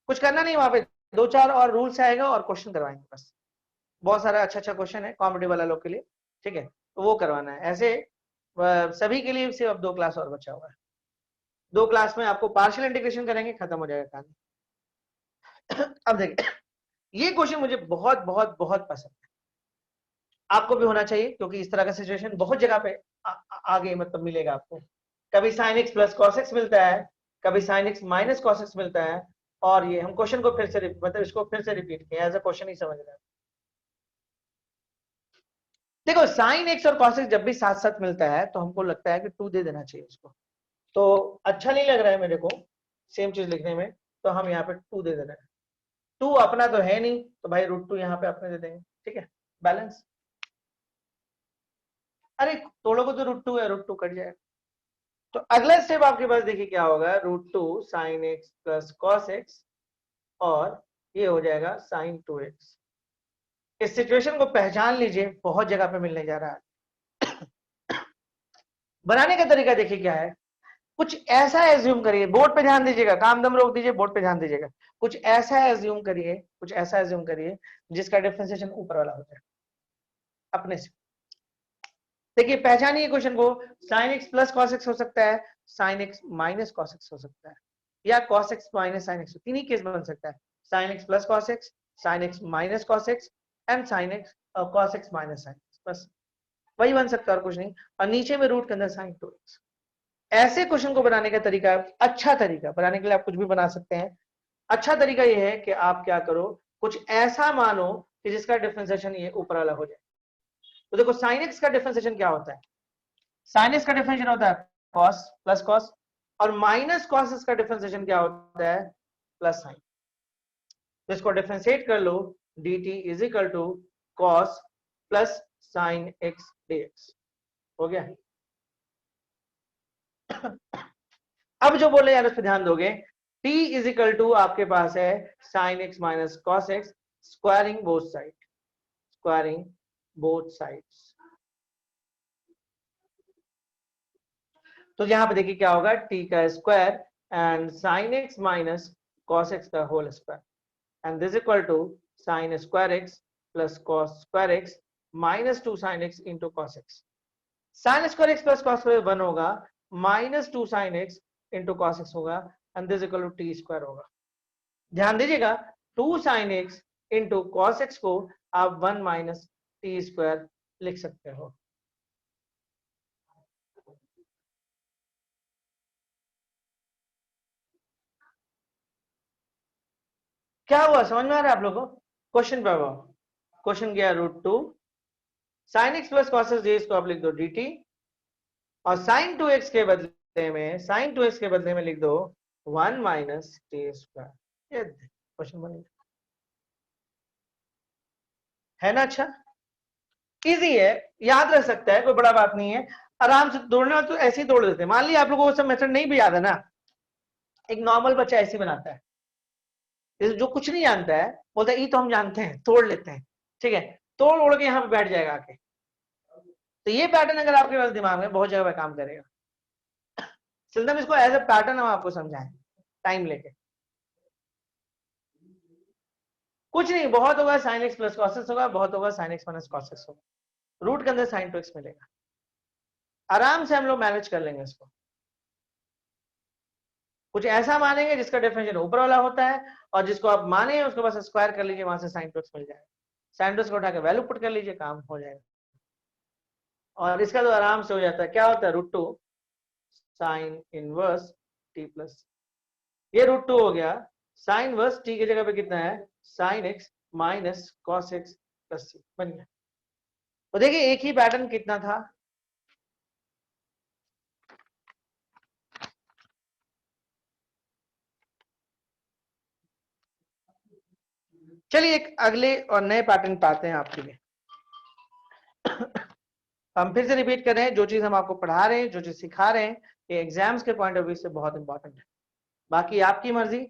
कुछ करना नहीं वहां पे, 2-4 और रूल्स आएगा और क्वेश्चन करवाएंगे बस। बहुत सारा अच्छा क्वेश्चन है कॉम्पिटिटिव वाला लोग के लिए, ठीक है, तो वो करवाना है। ऐसे सभी के लिए सिर्फ 2 क्लास और बचा हुआ है। 2 क्लास में आपको पार्शियल इंटीग्रेशन करेंगे, खत्म हो जाएगा कहानी। अब देखिए ये क्वेश्चन मुझे बहुत बहुत बहुत पसंद है, आपको भी होना चाहिए, क्योंकि इस तरह का सिचुएशन बहुत जगह पे आगे मतलब मिलेगा आपको। कभी sign x plus cos x मिलता है, कभी sign x minus cos x मिलता है, और ये हम क्वेश्चन को फिर से मतलब इसको फिर से रिपीट किया एज अ क्वेश्चन ही समझ रहे हैं। देखो साइन एक्स और कॉस एक्स जब भी साथ साथ मिलता है तो हमको लगता है कि 2 दे देना चाहिए उसको, तो अच्छा नहीं लग रहा है मेरे को सेम चीज लिखने में, तो हम यहाँ पे 2 दे दे रहे हैं। 2 अपना तो है नहीं तो भाई √2 यहाँ पे अपने दे देंगे, ठीक है, बैलेंस। अरे तोड़ोगे तो √2 है, √2 कट जाएगा। तो अगला स्टेप आपके पास देखिए क्या होगा, √2 sine x plus cos x, और ये हो जाएगा साइन 2x। इस सिचुएशन को पहचान लीजिए, बहुत जगह पे मिलने जा रहा है। बनाने का तरीका देखिए क्या है, कुछ ऐसा एज्यूम करिए, बोर्ड पे ध्यान दीजिएगा, काम दम रोक दीजिए, बोर्ड पे ध्यान दीजिएगा। कुछ ऐसा एज्यूम करिए, कुछ ऐसा एज्यूम करिए जिसका डिफरेंशिएशन ऊपर वाला हो जाए अपने से। देखिए पहचानिए क्वेश्चन को, sign x plus cos x हो सकता है, sine x minus cos x हो सकता है, या cos x minus sine x, तीन ही केस बन सकता है, sine x plus cos x, sign x minus cos x and sine x cos x minus sine x, बस वही बन सकता है और कुछ नहीं। और नीचे में रूट के अंदर साइन 2x। ऐसे क्वेश्चन को बनाने का तरीका, अच्छा तरीका बनाने के लिए आप कुछ भी बना सकते हैं। अच्छा तरीका यह है कि आप क्या करो, कुछ ऐसा मानो कि जिसका डिफरेंशिएशन ये ऊपर वाला हो जाए। तो देखो साइन एक्स का डिफरेंशिएशन क्या होता है, साइन एक्स का डिफरेंशिएशन होता है कॉस प्लस कॉस, और माइनस कॉस इसका डिफरेंशिएशन क्या होता है, प्लस साइन। तो इसको डिफरेंशिएट कर लो, dt is equal to cos plus sine x dx, हो गया। अब जो बोले यार उस पर ध्यान दोगे, t इज इक्वल टू आपके पास है sine x minus cos x squaring both side, squaring both sides. तो यहां पे देखिए क्या होगा, t का square and sine x minus cos x का whole square and this equal to sine square x plus cos square x minus 2 sine x into cos x. Sine square x plus cos square 1 होगा, minus 2 sine x into cos x होगा and this equal to T square होगा। ध्यान दीजिएगा 2 sine x into cos x को आप 1 माइनस टी स्क्वायर लिख सकते हो। क्या हुआ, समझ में आ रहा है आप लोगों को? क्वेश्चन पे हुआ, क्वेश्चन क्या, √2 sine x plus cos x, इसको आप लिख दो dt और साइन 2x के बदले में, साइन 2x के बदले में लिख दो 1 माइनस टी स्क्वायर। ये क्वेश्चन बन गया, है ना? अच्छा, इजी है, याद रख सकता है, कोई बड़ा बात नहीं है। आराम से दौड़ना तो ऐसे ही दौड़ देते हैं। मान लिया आप लोगों को सब मेथड नहीं भी याद है ना, एक नॉर्मल बच्चा ऐसे ही बनाता है, जो कुछ नहीं जानता है बोलता है ये तो हम जानते हैं, तोड़ लेते हैं, ठीक है, तोड़ ओड़ के यहाँ पे बैठ जाएगा आके। तो ये पैटर्न अगर आपके पास दिमाग में, बहुत जगह पे काम करेगा। सिर्फ इसको एज ए पैटर्न हम आपको समझाएं टाइम लेके, कुछ नहीं, बहुत होगा sign x plus cos x होगा, बहुत होगा sign x minus cos x होगा, रूट के अंदर साइन 2x मिलेगा, आराम से हम लोग मैनेज कर लेंगे इसको। कुछ ऐसा मानेंगे जिसका डेफिनेशन ऊपर वाला होता है, और जिसको आप माने उसको बस स्क्वायर कर लीजिए, वहां से साइन 2x मिल जाएगा, साइन 2x को उठा के वैल्यू पुट कर लीजिए, काम हो जाएगा। और इसका तो आराम से हो जाता है, क्या होता है, √2 साइन इनवर्स t प्लस, ये √2 हो गया, साइन वर्स t की जगह पे कितना है, sine x minus cos x plus C, बन गया। तो देखिए एक ही पैटर्न कितना था, चलिए एक अगले और नए पैटर्न पाते हैं आपके लिए। हम फिर से रिपीट कर रहे हैं, जो चीज हम आपको पढ़ा रहे हैं, जो चीज सिखा रहे हैं, ये एग्जाम्स के पॉइंट ऑफ व्यू से बहुत इंपॉर्टेंट है। बाकी आपकी मर्जी,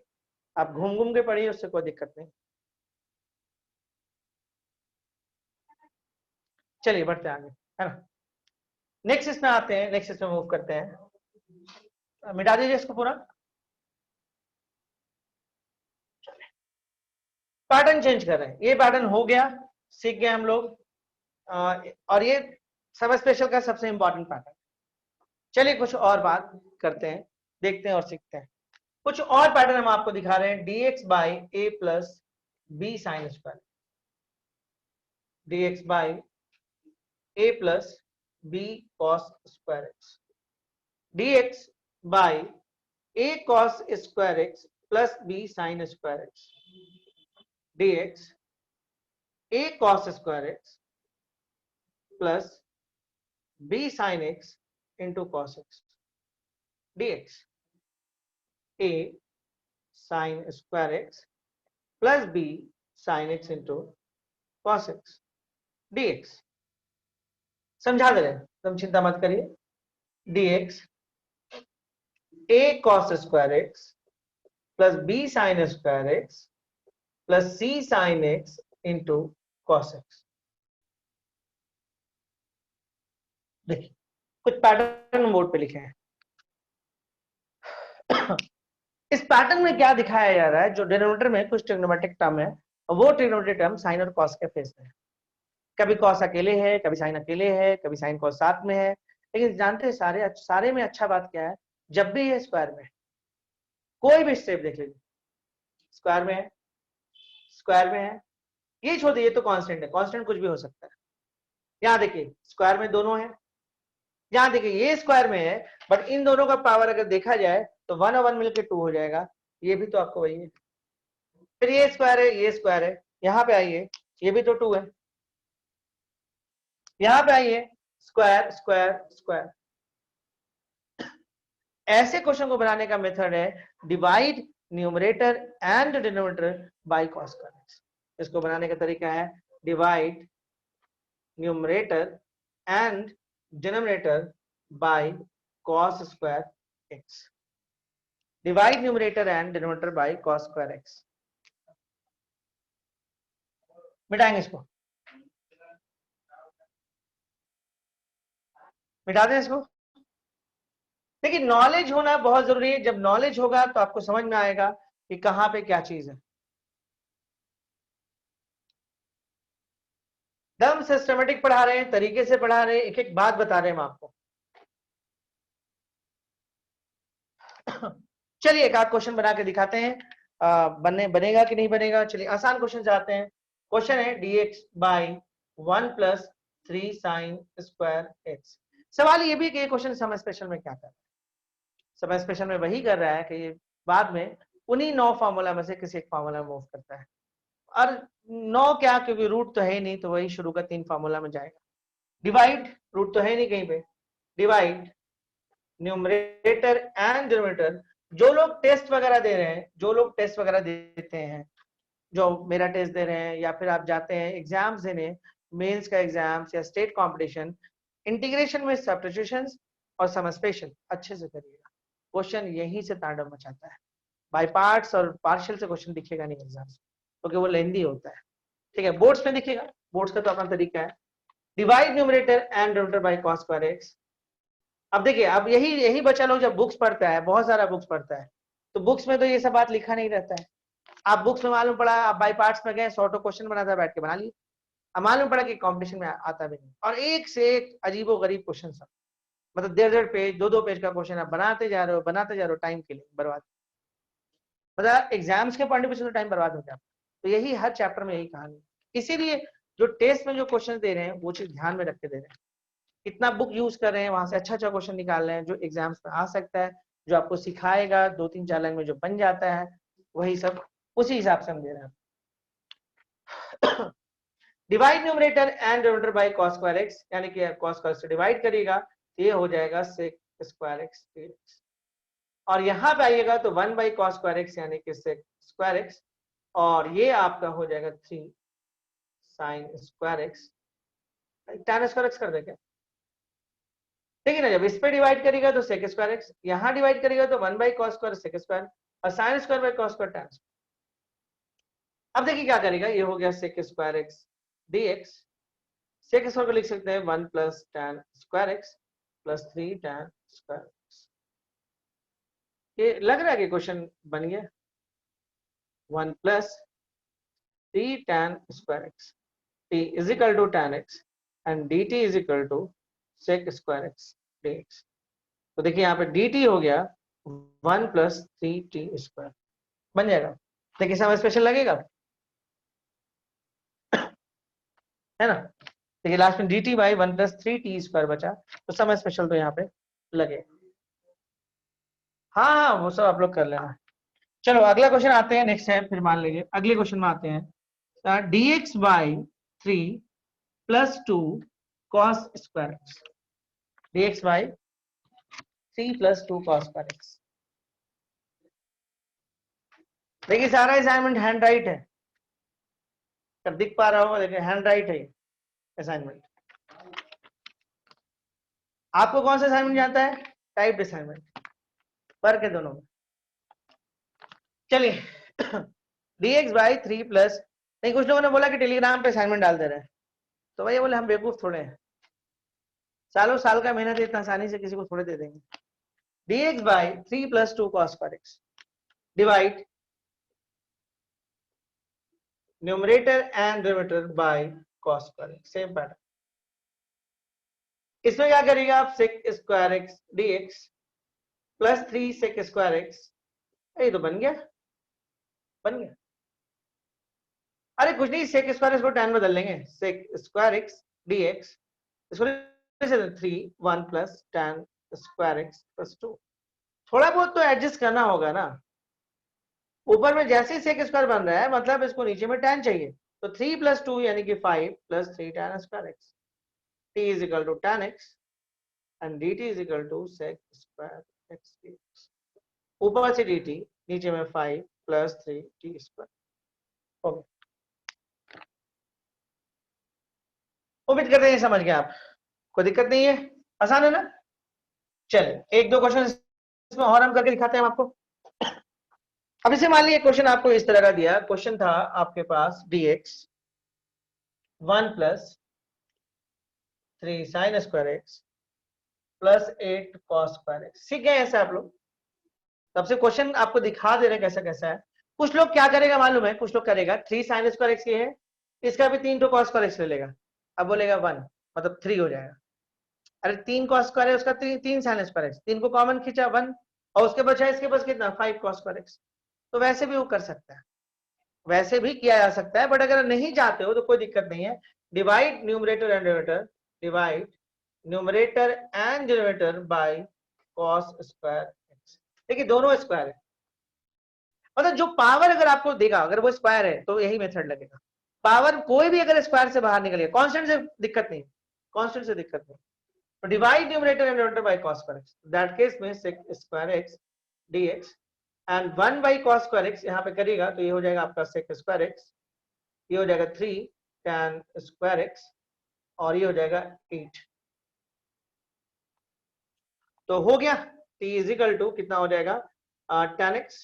आप घूम घूम के पढ़िए, उससे कोई दिक्कत नहीं। चलिए बढ़ते हैं आगे, है ना। नेक्स्ट इसमें आते हैं, नेक्स्ट इसमें मूव करते हैं, मिटा दीजिए इसको पूरा। पैटर्न चेंज कर रहे हैं, ये पैटर्न हो गया, सीख गए हम लोग, और ये सब स्पेशल का सबसे इंपॉर्टेंट पैटर्न। चलिए कुछ और बात करते हैं, देखते हैं और सीखते हैं। कुछ और पैटर्न हम आपको दिखा रहे हैं, dx by a plus b sine square, dx by a plus b cos square x, dx by a cos square x plus b sine square x, dx a cos square x plus b sin x into cos x dx, a sin square x plus b sin x into cos x dx। समझा दे रहे हैं, तुम चिंता मत करिए, dx a cos square x plus b sin square x plus c sin x into cos x। देखिए कुछ पैटर्न बोर्ड पे लिखे हैं। इस पैटर्न में क्या दिखाया जा रहा है, जो डिनोमिनेटर में कुछ ट्रिग्नोमेट्रिक टर्म है, वो ट्रिग्नोमेट्रिक टर्म साइन और कॉस के फेस में है। कभी कॉस अकेले है, कभी साइन अकेले है, कभी साइन कॉस साथ में है, लेकिन जानते हैं सारे में अच्छा बात क्या है, जब भी ये स्क्वायर में है, कोई भी स्टेप देख लीजिए, स्क्वायर में है, स्क्वायर में है, ये छोड़ दीजिए, तो कांस्टेंट है, कांस्टेंट कुछ भी हो सकता है। यहाँ देखिए स्क्वायर में दोनों है, यहाँ देखिए ये स्क्वायर में है, बट इन दोनों का पावर अगर देखा जाए तो 1 और 1 मिलकर 2 हो जाएगा, ये भी तो आपको वही है। फिर ये स्क्वायर है, ये स्क्वायर है, यहाँ पे आइए, ये भी तो 2 है, यहाँ पे आइए, स्क्वायर स्क्वायर स्क्वायर। ऐसे क्वेश्चन को बनाने का मेथड है divide numerator and denominator by cos square x. इसको बनाने का तरीका है divide numerator and denominator by cos square x. Divide numerator and denominator by cos square x. मिटाएंगे इसको, मिटा दें इसको। देखिए नॉलेज होना बहुत जरूरी है, जब नॉलेज होगा तो आपको समझ में आएगा कि कहां पे क्या चीज है। एकदम सिस्टमेटिक पढ़ा रहे हैं, तरीके से पढ़ा रहे हैं, एक एक बात बता रहे हैं हम आपको। चलिए एक आध क्वेश्चन बना के दिखाते हैं, बनेगा कि नहीं बनेगा। चलिए आसान क्वेश्चन जाते हैं। क्वेश्चन है dx by 1 plus 3 sign square x. सवाल ये भी कि ये क्वेश्चन समय स्पेशल में क्या कर रहा है। समय स्पेशल में वही कर रहा है कि ये बाद में उन्हीं 9 फार्मूला में से किसी एक फार्मूला में मूव करता है, और 9 क्या, क्योंकि रूट तो है ही नहीं, तो वही शुरू का 3 फार्मूला में जाएगा। डिवाइड, रूट तो है नहीं कहीं पे, डिवाइड न्यूमरेटर एंड डिनोमिनेटर। जो लोग टेस्ट वगैरह दे रहे हैं, जो लोग टेस्ट वगैरह देते हैं, जो मेरा टेस्ट दे रहे हैं या फिर आप जाते हैं एग्जाम्स देने, मेंस का एग्जाम्स या स्टेट कंपटीशन, इंटीग्रेशन में सब्स्टिट्यूशंस और सम स्पेशल अच्छे से करिएगा। क्वेश्चन यहीं से तांडव मचाता है। बाय पार्ट्स और पार्शियल से क्वेश्चन दिखेगा नहीं एग्जाम्स, क्योंकि वो लेंदी होता है। ठीक है, बोर्ड्स में दिखेगा, बोर्ड्स का तो अपना तरीका है। Divide numerator and denominator by cos square x। अब देखिए, अब यही बच्चा लोग जब बुक्स पढ़ता है, बहुत सारा बुक्स पढ़ता है, तो बुक्स में तो ये सब बात लिखा नहीं रहता है। आप बुक्स में मालूम पड़ा, आप बाय पार्ट्स में गए, 100 क्वेश्चन बनाता है, बैठ के बना लिए। अब मालूम पड़ा कि कंपटीशन में आता भी नहीं, और एक से एक अजीबो गरीब क्वेश्चन सब, मतलब 1.5 पेज 2 पेज का क्वेश्चन आप बनाते जा रहे हो टाइम के लिए बर्बाद। मतलब एग्जाम्स के पढ़ने पीछे तो टाइम बर्बाद हो गया। तो यही हर चैप्टर में यही कहानी। इसीलिए जो टेस्ट में जो क्वेश्चन दे रहे हैं वो चीज ध्यान में रख के दे रहे हैं, कितना बुक यूज कर रहे हैं, वहां से अच्छा अच्छा क्वेश्चन निकाल रहे हैं जो एग्जाम्स में आ सकता है, जो आपको सिखाएगा 2-3-4 लाइन में जो बन जाता है, वही सब उसी हिसाब से हम दे रहे हैं। Divide numerator and denominator by cos square x, यानी कि cos स्क्वायर से डिवाइड करिएगा, ये हो जाएगा sec स्क्वायर x dx। और यहाँ पे आइएगा तो 1 बाई cos स्क्वायर x यानी कि sec स्क्वायर x, और ये आपका हो जाएगा 3 sin square x। tan square x कर दे क्या? देखिए ना, जब इस पे डिवाइड करेगा तो sec स्क्वायर x, यहाँ डिवाइड करेगा तो 1 by cos square sec square, और sin square by cos square tan। अब देखिए क्या करेगा, ये हो गया sec square x dx। sec square को लिख सकते हैं 1 plus tan square x plus 3 tan square x। ये लग रहा है कि क्वेश्चन बन गया। 1 plus 3 tan square x, t is equal to tan x and dt is equal to sec square x dx। तो देखिए यहाँ पे dt हो गया 1 प्लस 3t स्क्वायर, बन जाएगा। देखिए समय स्पेशल लगेगा, है ना। देखिए लास्ट में dt by 1 plus 3t square बचा, तो समय स्पेशल तो यहाँ पे लगे। हाँ हाँ, वो सब आप लोग कर लेना। चलो अगला क्वेश्चन आते हैं, नेक्स्ट है, फिर मान लीजिए अगले क्वेश्चन में आते हैं। dx by 3 plus 2 cos square x, dx by 3 plus 2 cos square x। देखिए सारा असाइनमेंट हैंड राइट है, तब दिख पा रहा होगा, देखिए हैंड राइट है असाइनमेंट। आपको कौन सा असाइनमेंट जानता है? टाइप्ड असाइनमेंट, फर्क है दोनों में। चलिए dx बाई 3 प्लस, नहीं कुछ लोगों ने बोला कि टेलीग्राम पे असाइनमेंट डाल दे रहे हैं, तो भैया बोले हम बेवकूफ थोड़े हैं, सालों साल का मेहनत इतना आसानी से किसी को थोड़े दे देंगे। dx by 3 plus 2 cos square x divide numerator and denominator by cos square x, same pattern. इसमें क्या करिएगा आप, sec square x dx plus 3 sec square x, ये तो बन गया, बन गया। अरे कुछ नहीं, sec स्क्वायर x को tan बदल लेंगे, sec स्क्वायर x dx, इसको 3 1 plus tan square x plus 2। थोड़ा बहुत तो एडजस्ट करना होगा ना, ऊपर में जैसे ही sec स्क्वायर बन रहा है, मतलब इसको नीचे में tan चाहिए, तो 3 प्लस 2 यानी कि 5 plus 3 tan square x, t is equal to tan x and dt is equal to sec square x dx। ऊपर से dt, नीचे में 5 प्लस 3 t स्क्वायर। ओके, उम्मीद करते हैं समझ गए आप, कोई दिक्कत नहीं है, आसान है ना। चलिए एक दो क्वेश्चन इसमें और हम करके दिखाते हैं हम आपको। अब इसे मान लीजिए क्वेश्चन आपको इस तरह का दिया, क्वेश्चन था आपके पास dx 1 + 3 sin square x + 8 cos square x। सीख गए ऐसे आप लोग? तब से क्वेश्चन आपको दिखा दे रहे हैं कैसा कैसा है। कुछ लोग क्या करेगा मालूम है, कुछ लोग करेगा 3 sin स्क्वायर x ये है, इसका भी 3 cos स्क्वायर x ले लेगा, अब बोलेगा 1 मतलब 3 हो जाएगा। अरे 3 cos स्क्वायर है उसका 3 sin स्क्वायर x, 3 को कॉमन खींचा 1 और उसके बचा इसके पास कितना 5 cos स्क्वायर x। तो वैसे भी वो कर सकता है, वैसे भी किया जा सकता है, बट अगर नहीं चाहते हो तो कोई दिक्कत नहीं है। Divide numerator and denominator, divide numerator and denominator by cos square x। देखिए दोनों स्क्वायर है, मतलब जो पावर अगर आपको देगा अगर वो स्क्वायर है तो यही मेथड लगेगा। पावर कोई भी अगर स्क्वायर से बाहर निकलेगा, कांस्टेंट से दिक्कत नहीं, कांस्टेंट से दिक्कत नहीं। तो divide numerator and denominator by cos square x, that case में sec square x dx and 1 by cos square x यहाँ पे करेगा तो ये हो जाएगा आपका sec स्क्वायर x, ये हो जाएगा 3 tan स्क्वायर x और ये हो जाएगा 8। तो हो गया t इज इक्वल टू कितना हो जाएगा tan x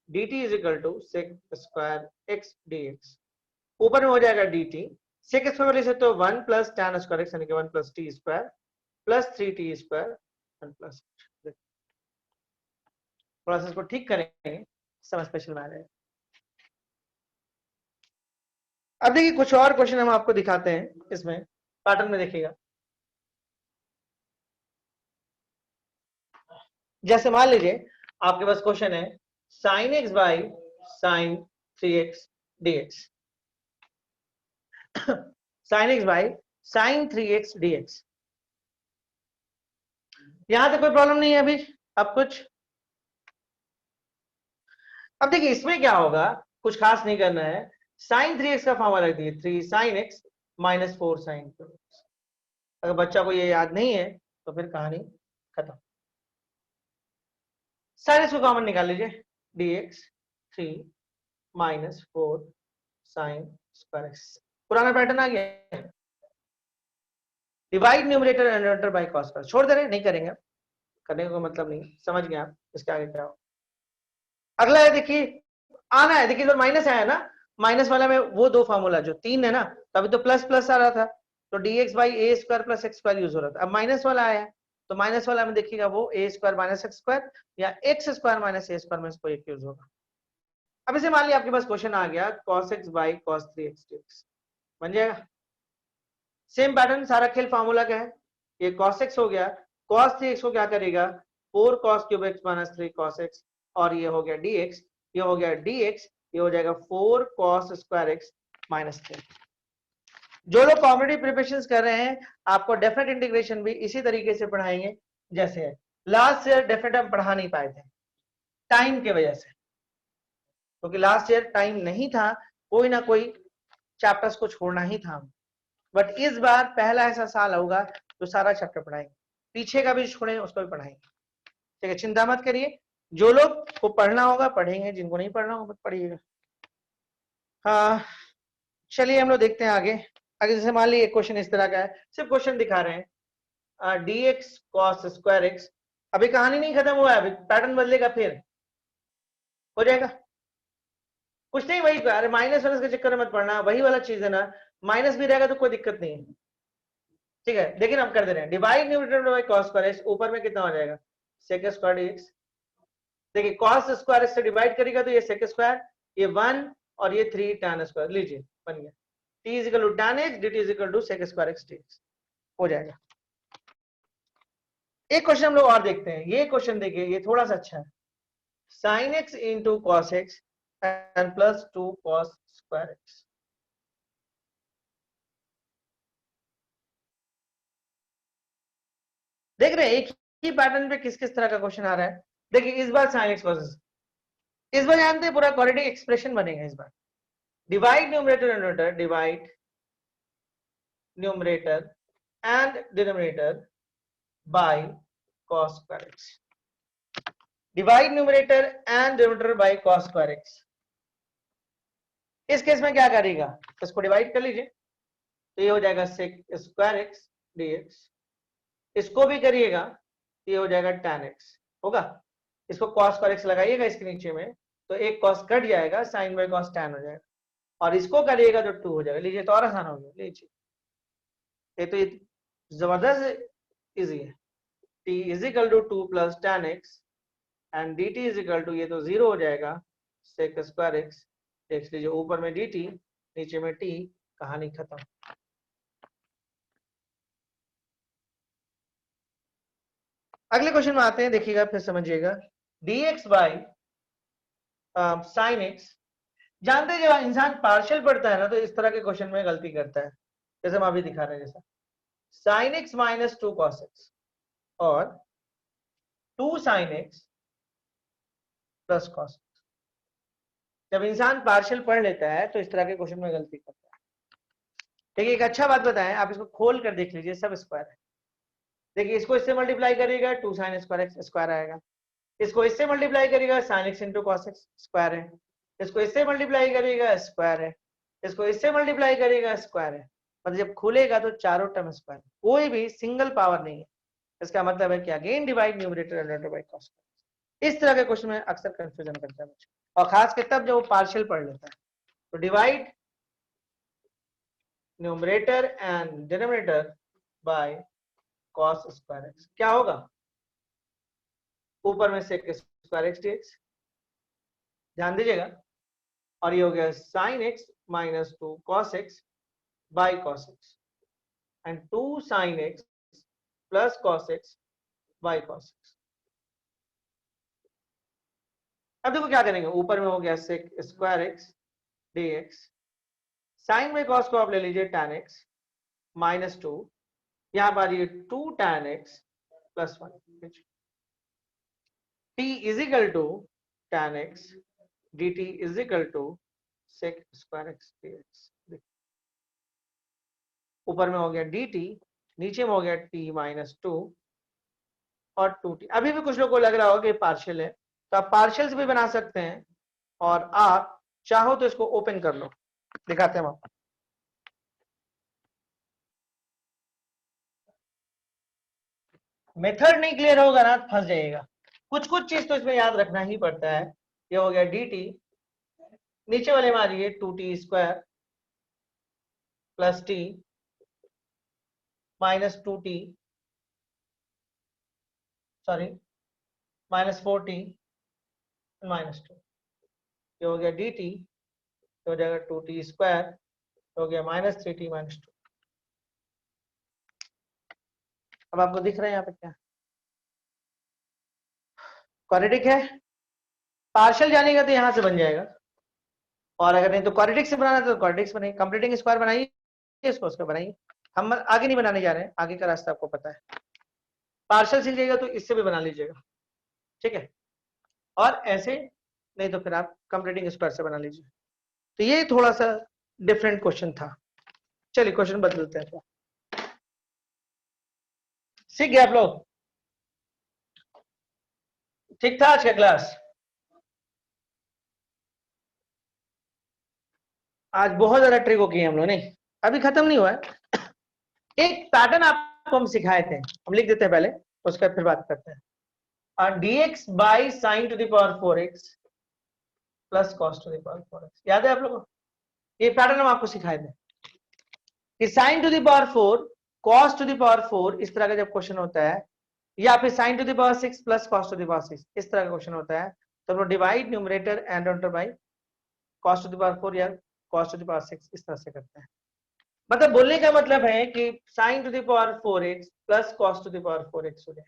dt is equal to sec square x dx, ऊपर में हो जाएगा dt sec स्क्वायर लिख सकते हो 1 + tan स्क्वायर x यानी कि 1 + t square + 3t square and plus. थोड़ा सा इसको ठीक करेंगे, समझ स्पेशल में आ जाएगा। अब देखिए कुछ और क्वेश्चन हम आपको दिखाते हैं, इसमें पैटर्न में देखिएगा। जैसे मान लीजिए आपके पास क्वेश्चन है sin x by sin 3x dx, sin x by sin 3x dx। यहां तक कोई प्रॉब्लम नहीं है अभी। अब कुछ, अब देखिए इसमें क्या होगा, कुछ खास नहीं करना है। sin 3x का फॉर्मूला रख दिए 3 sin x - 4 sin 2x। अगर बच्चा को ये याद नहीं है तो फिर कहानी खत्म। sin x को कॉमन निकाल लीजिए, dx 3 - 4 sin स्क्वायर x। पुराना पैटर्न आ गया। Divide numerator and denominator by cos square, छोड़ दे रहे नहीं करेंगे, करने का कोई मतलब नहीं, समझ गए आप इसके आगे क्या हो। अगला है देखिए, आना है, देखिए इधर माइनस आया ना, माइनस वाला में वो दो फार्मूला जो 3 है ना, तभी तो प्लस प्लस आ रहा था, तो dx by A square plus x square use हो रहा था। अब माइनस वाला आया तो माइनस वाला में देखिएगा वो ए स्क्वायर माइनस एक्स स्क्वायर या एक्स स्क्वायर माइनस ए स्क्वायर में से कोई एक यूज होगा। अब इसे मान लिया आपके पास क्वेश्चन आ गया cos x by cos 3x dx, बन जाएगा। सेम पैटर्न, सारा खेल फार्मूला का है। ये cos x हो गया, cos 3x को क्या करेगा 4 cos cube x - 3 cos x, और ये हो गया dx, ये हो गया dx, ये हो जाएगा 4 cos स्क्वायर x - 3। जो लोग कॉम्पिटिटिव प्रिपरेशंस कर रहे हैं आपको डेफिनेट इंटीग्रेशन भी इसी तरीके से पढ़ाएंगे जैसे है। लास्ट ईयर डेफिनेट हम पढ़ा नहीं पाए थे टाइम की वजह से, क्योंकि लास्ट ईयर टाइम नहीं था, कोई ना कोई चैप्टर्स को छोड़ना ही था। बट इस बार पहला ऐसा साल होगा जो सारा चैप्टर पढ़ाएंगे, पीछे का भी छोड़ें उसको भी पढ़ाएंगे, ठीक है, चिंता मत करिए। जो लोग को पढ़ना होगा पढ़ेंगे, जिनको नहीं पढ़ना होगा मत पढ़िएगा। हाँ चलिए हम लोग देखते हैं आगे। अगर जैसे मान लीजिए क्वेश्चन इस तरह का है, सिर्फ क्वेश्चन दिखा रहे हैं dx cos स्क्वायर x, अभी कहानी नहीं खत्म हुआ है, अभी पैटर्न बदलेगा फिर हो जाएगा। कुछ नहीं, वही अरे माइनस वाइनस के चक्कर में मत पड़ना, वही वाला चीज है ना, माइनस भी रहेगा तो कोई दिक्कत नहीं है, ठीक है। लेकिन हम कर दे रहे हैं divide numerator bye cos square x, ऊपर में कितना हो जाएगा sec स्क्वायर dx। देखिए cos स्क्वायर x से डिवाइड करेगा तो ये sec स्क्वायर, ये 1 और ये 3 tan स्क्वायर, लीजिए बन गया t is equal to tan x dt is equal to sec square x dx हो जाएगा। एक क्वेश्चन हम लोग और देखते हैं, ये क्वेश्चन देखिए ये थोड़ा सा अच्छा है, sin x into cos x and plus 2 cos square x। देख रहे हैं एक ही पैटर्न पे किस किस तरह का क्वेश्चन आ रहा है। देखिए इस बार sin x cos, इस बार जानते हैं पूरा क्वाड्रेटिक एक्सप्रेशन बनेगा इस बार। Divide numerator and denominator, divide numerator and denominator by cos square x, divide numerator and denominator by cos square x। इस केस में क्या करेगा, इसको डिवाइड कर लीजिए तो ये हो जाएगा sec स्क्वायर x dx, इसको भी करिएगा ये हो जाएगा tan x होगा। इसको cos पर x लगाइएगा इसके नीचे में, तो एक cos कट जाएगा, sin बाय cos tan हो जाएगा, और इसको करिएगा तो 2 हो जाएगा। लीजिए तो और आसान हो गया, लीजिए ये तो ये जबरदस्त इजी है। t is equal to 2 plus tan x and dt is equal to, ये तो 0 हो जाएगा, sec स्क्वायर x, देख लीजिए ऊपर में dt नीचे में t, कहानी खत्म। अगले क्वेश्चन में आते हैं, देखिएगा फिर समझिएगा। dx बाई साइन एक्स, जानते हैं जब इंसान पार्शियल पढ़ता है ना तो इस तरह के क्वेश्चन में गलती करता है, जैसे हम अभी दिखा रहे हैं, जैसा sign x minus 2 cos x और 2 साइन एक्स प्लस कॉस। जब इंसान पार्शियल पढ़ लेता है तो इस तरह के क्वेश्चन में गलती करता है। देखिए एक अच्छा बात बताएं, आप इसको खोल कर देख लीजिए, सब स्क्वायर है। देखिए इसको इससे मल्टीप्लाई करिएगा 2 साइन स्क्वायर एक्स स्क्वायर आएगा, इसको इससे मल्टीप्लाई करिएगा sign x into cos x square है, इसको इससे मल्टीप्लाई करिएगा स्क्वायर है, इसको इससे मल्टीप्लाई करिएगा स्क्वायर है। मतलब जब खुलेगा तो चारों टर्म स्क्वायर, कोई भी सिंगल पावर नहीं है। इसका मतलब है कि again divide numerator and divide by cos. इस तरह के क्वेश्चन में अक्सर कंफ्यूजन करता है बच्चा, और खास कर तब जब वो पार्शियल पढ़ लेता है। तो divide numerator and denominator by cos square x, क्या होगा, ऊपर में सेक स्क्वायर एक्स डीएक्स, ध्यान दीजिएगा, और ये हो गया sine x minus 2 cos x by cos x and 2 sine x plus cos x by cos x. अब देखो क्या करेंगे, ऊपर में हो गया sec square x dx, sine में कॉस को आप ले लीजिए tan x माइनस 2, यहां पर ये 2 tan x plus 1, t is equal to tan x dt is equal to sec square x dx। ऊपर में हो गया dt, नीचे में हो गया t माइनस 2 और 2t। अभी भी कुछ लोगों को लग रहा होगा कि पार्शियल है, तो आप पार्शियल से भी बना सकते हैं, और आप चाहो तो इसको ओपन कर लो, दिखाते हैं हम आपको। मेथड नहीं क्लियर होगा ना फंस जाइएगा। कुछ कुछ चीज तो इसमें याद रखना ही पड़ता है। ये हो गया dt, नीचे वाले मारिए 2t square plus t minus 2t, sorry minus 4t minus 2, ये हो गया dt, हो जाएगा 2t स्क्वायर, हो गया माइनस 3t माइनस 2। अब आपको दिख रहा है यहाँ पे क्या क्वाड्रेटिक है, पार्शियल जानेगा तो यहां से बन जाएगा, और अगर नहीं तो क्वाड्रेटिक से बनाना तो क्वाड्रेटिक से बनाइए, कंप्लीटिंग स्क्वायर बनाइए, इसको उसको बनाइए। हम आगे नहीं बनाने जा रहे हैं, आगे का रास्ता आपको पता है। पार्शियल सीख जाएगा तो इससे भी बना लीजिएगा, ठीक है, और ऐसे नहीं तो फिर आप कंप्लीटिंग स्क्वायर से बना लीजिए। तो ये थोड़ा सा डिफरेंट क्वेश्चन था। चलिए क्वेश्चन बदलते हैं, सीख गए आप लोग, ठीक था आज का क्लास। आज बहुत ज्यादा ट्रिको किए हम लोग ने, अभी खत्म नहीं हुआ है। एक पैटर्न आपको हम सिखाए थे, हम लिख देते हैं पहले, उसके बाद फिर बात करते हैं। dx by sine to the power 4x plus cos two the power 4x, याद है आप लोगों को? ये पैटर्न हम आपको सिखाए थे कि sign to the power 4 cos two the power 4, इस तरह का जब क्वेश्चन होता है, या फिर sign to the power 6 plus cos two the power 6, इस तरह का क्वेश्चन होता है, तो हम लोग divide numerator and denominator by cos two the power 4 या कॉस टू द पावर 6 इस तरह से करते हैं। मतलब बोलने का मतलब है कि sign to the power 4x plus cos two the power 4x हो जाए,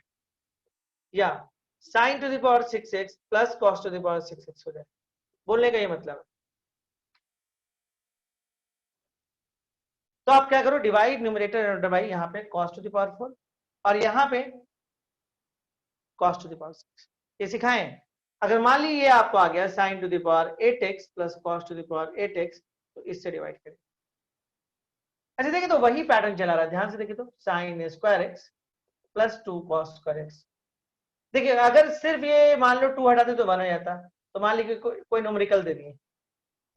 या sign to the power 6x plus cos two the power 6x हो जाए। बोलने का ये मतलब है। तो आप क्या करो, डिवाइड न्यूमरेटर एंड बाई यहाँ पे cos टू द पावर 4 और यहाँ पे cos टू द पावर 6, ये सिखाएं। अगर मान लीजिए ये आपको आ गया sin to the power 8x प्लस cos to the power 8x, तो इससे डिवाइड करें। अच्छा देखिए, तो वही पैटर्न चला रहा है, ध्यान से देखिए, तो sin square x plus 2 cos square x. देखिए अगर सिर्फ ये मान लो 2 हटाते तो 1 हो जाता, तो मान लीजिए कोई न्यूमेरिकल दे दिए,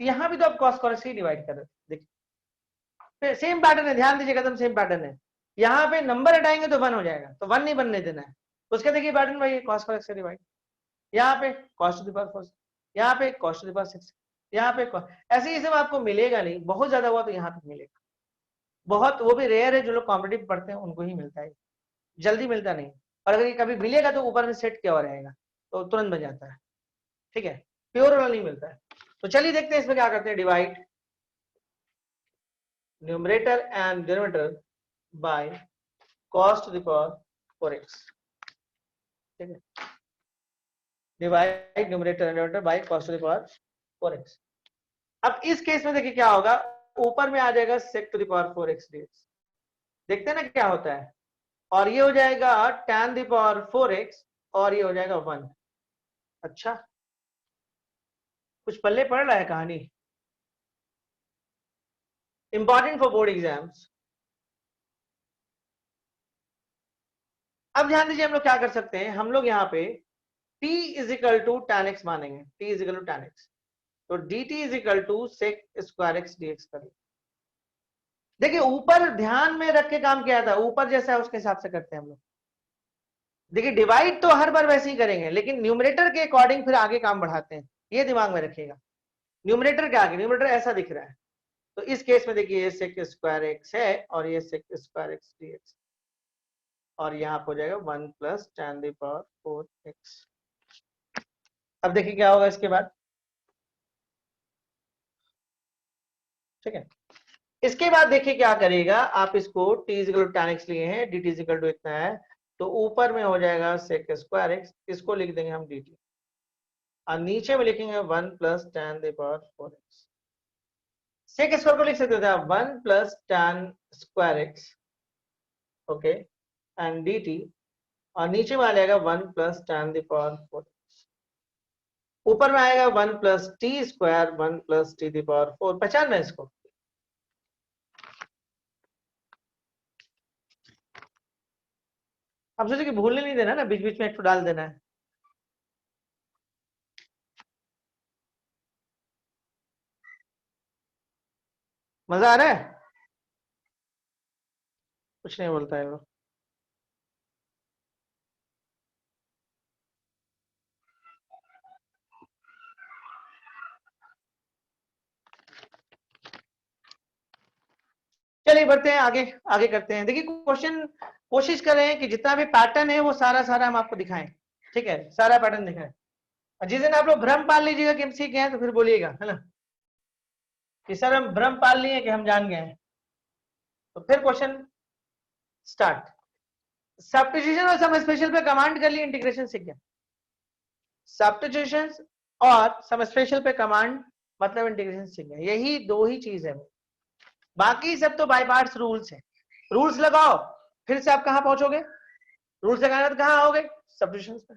यहाँ भी तो आप cos स्क्वायर से ही डिवाइड कर रहे थे। देखिए सेम पैटर्न है, ध्यान दीजिएगा, एकदम सेम पैटर्न है। यहाँ पे नंबर हटाएंगे तो 1 हो जाएगा, तो 1 नहीं बनने देना है, उसके देखिए पैटर्न भाई cos स्क्वायर x से डिवाइड, यहाँ पे cos टू द पावर 4, यहाँ पे cos टू द पावर 6, यहाँ पे ऐसे ही सब आपको मिलेगा नहीं, बहुत ज्यादा हुआ तो यहाँ पे मिलेगा, बहुत वो भी रेयर है, जो लोग कॉम्पिटिटिव पढ़ते हैं उनको ही मिलता है, जल्दी मिलता नहीं। और अगर ये कभी मिलेगा तो ऊपर में सेट किया हुआ रहेगा तो तुरंत बन जाता है, ठीक है, प्योर वाला नहीं मिलता है। तो चलिए देखते हैं इसमें क्या करते हैं, divide numerator and denominator by cos to the power 4x, ठीक है, divide numerator and denominator by cos to the power 4x। अब इस केस में देखिए क्या होगा, ऊपर में आ जाएगा sec to the power 4x dx, देखते हैं ना क्या होता है, और ये हो जाएगा tan द पावर 4x और ये हो जाएगा 1। अच्छा, कुछ पल्ले पड़ रहा है कहानी, इंपॉर्टेंट फॉर बोर्ड एग्जाम्स। अब ध्यान दीजिए हम लोग क्या कर सकते हैं, हम लोग यहाँ पे t is equal to tan x मानेंगे, t is equal to tan x, तो dt is equal to sec square x dx करिए। देखिए ऊपर ध्यान में रख के काम किया था, ऊपर जैसा है उसके हिसाब से करते हैं हम लोग। देखिए डिवाइड तो हर बार वैसे ही करेंगे, लेकिन न्यूमरेटर के अकॉर्डिंग फिर आगे काम बढ़ाते हैं, ये दिमाग में रखिएगा। न्यूमरेटर के आगे न्यूमरेटर ऐसा दिख रहा है, तो इस केस में देखिए ये sec स्क्वायर x है और ये sec स्क्वायर x dx, और यहाँ हो जाएगा 1 plus tan the power 4x। अब देखिए क्या होगा इसके बाद, ठीक है, इसके बाद देखिए क्या करेगा, आप इसको t equal to tan x लिए हैं, dt इक्वल टू इतना है, तो ऊपर में हो जाएगा sec स्क्वायर x, इसको लिख देंगे हम dt, और नीचे में लिखेंगे 1 plus tan the power 4x। sec square को लिख सकते थे आप 1 plus tan square x, okay, and dt, और नीचे में आ जाएगा 1 plus tan the power 4x, ऊपर में आएगा 1 plus t square 1 plus t the power 4। पहचान में इसको, आप सोचे कि भूलने नहीं देना ना, बीच बीच में एक तो डाल देना है। मजा आ रहा है, कुछ नहीं बोलता है वो। चलिए बढ़ते हैं आगे, आगे करते हैं। देखिए क्वेश्चन कोशिश कर रहे हैं कि जितना भी पैटर्न है वो सारा सारा हम आपको दिखाएं, ठीक है, सारा पैटर्न दिखाएं। जिस दिन आप लोग भ्रम पाल लीजिएगा कि हम सीख गए हैं तो फिर बोलिएगा, है ना, कि सर हम भ्रम पाल लिए कि हम जान गए हैं, तो फिर क्वेश्चन स्टार्ट। सब्स्टिट्यूशन और सम स्पेशल पे कमांड कर लिए, इंटीग्रेशन सीख गया। सब्स्टिट्यूशन और सम स्पेशल पे कमांड मतलब इंटीग्रेशन सीख गया, यही दो ही चीज है, बाकी सब तो बाय पार्ट्स रूल्स है। रूल्स लगाओ, फिर से आप कहां पहुंचोगे, रूल्स लगाने के बाद कहां आओगे, सब्स्टिट्यूशंस पे,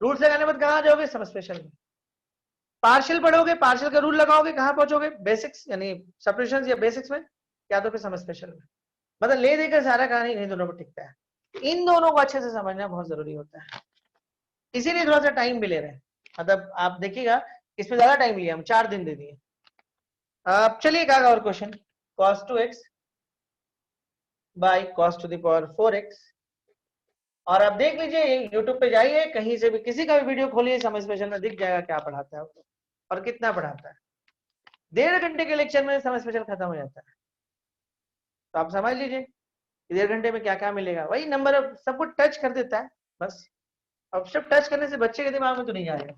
रूल्स लगाने के बाद कहां जाओगे, सम स्पेशल में। पार्शियल पढ़ोगे, पार्शियल का रूल लगाओगे, कहां पहुंचोगे, बेसिक्स यानी सब्स्टिट्यूशंस या बेसिक्स में, या तो फिर सम स्पेशल में। मतलब ले देकर सारा कहानी इन्हीं दोनों पर टिकता है, इन दोनों को अच्छे से समझना बहुत जरूरी होता है, इसीलिए थोड़ा सा टाइम भी ले रहे हैं। मतलब आप देखिएगा इसमें ज्यादा टाइम लिया, हम 4 दिन दे दिए। अब चलिए क्या और question, cos 2x by cos to the power 4x, और आप देख लीजिए YouTube पे जाइए, कहीं से भी किसी का भी वीडियो खोलिए, सम स्पेशल में दिख जाएगा क्या पढ़ाता है और कितना पढ़ाता है। 1.5 घंटे के लेक्चर में सम स्पेशल खत्म हो जाता है, तो आप समझ लीजिए 1.5 घंटे में क्या क्या मिलेगा, वही नंबर सब कुछ टच कर देता है बस। अब सब टच करने से बच्चे के दिमाग में तो नहीं जाएगा।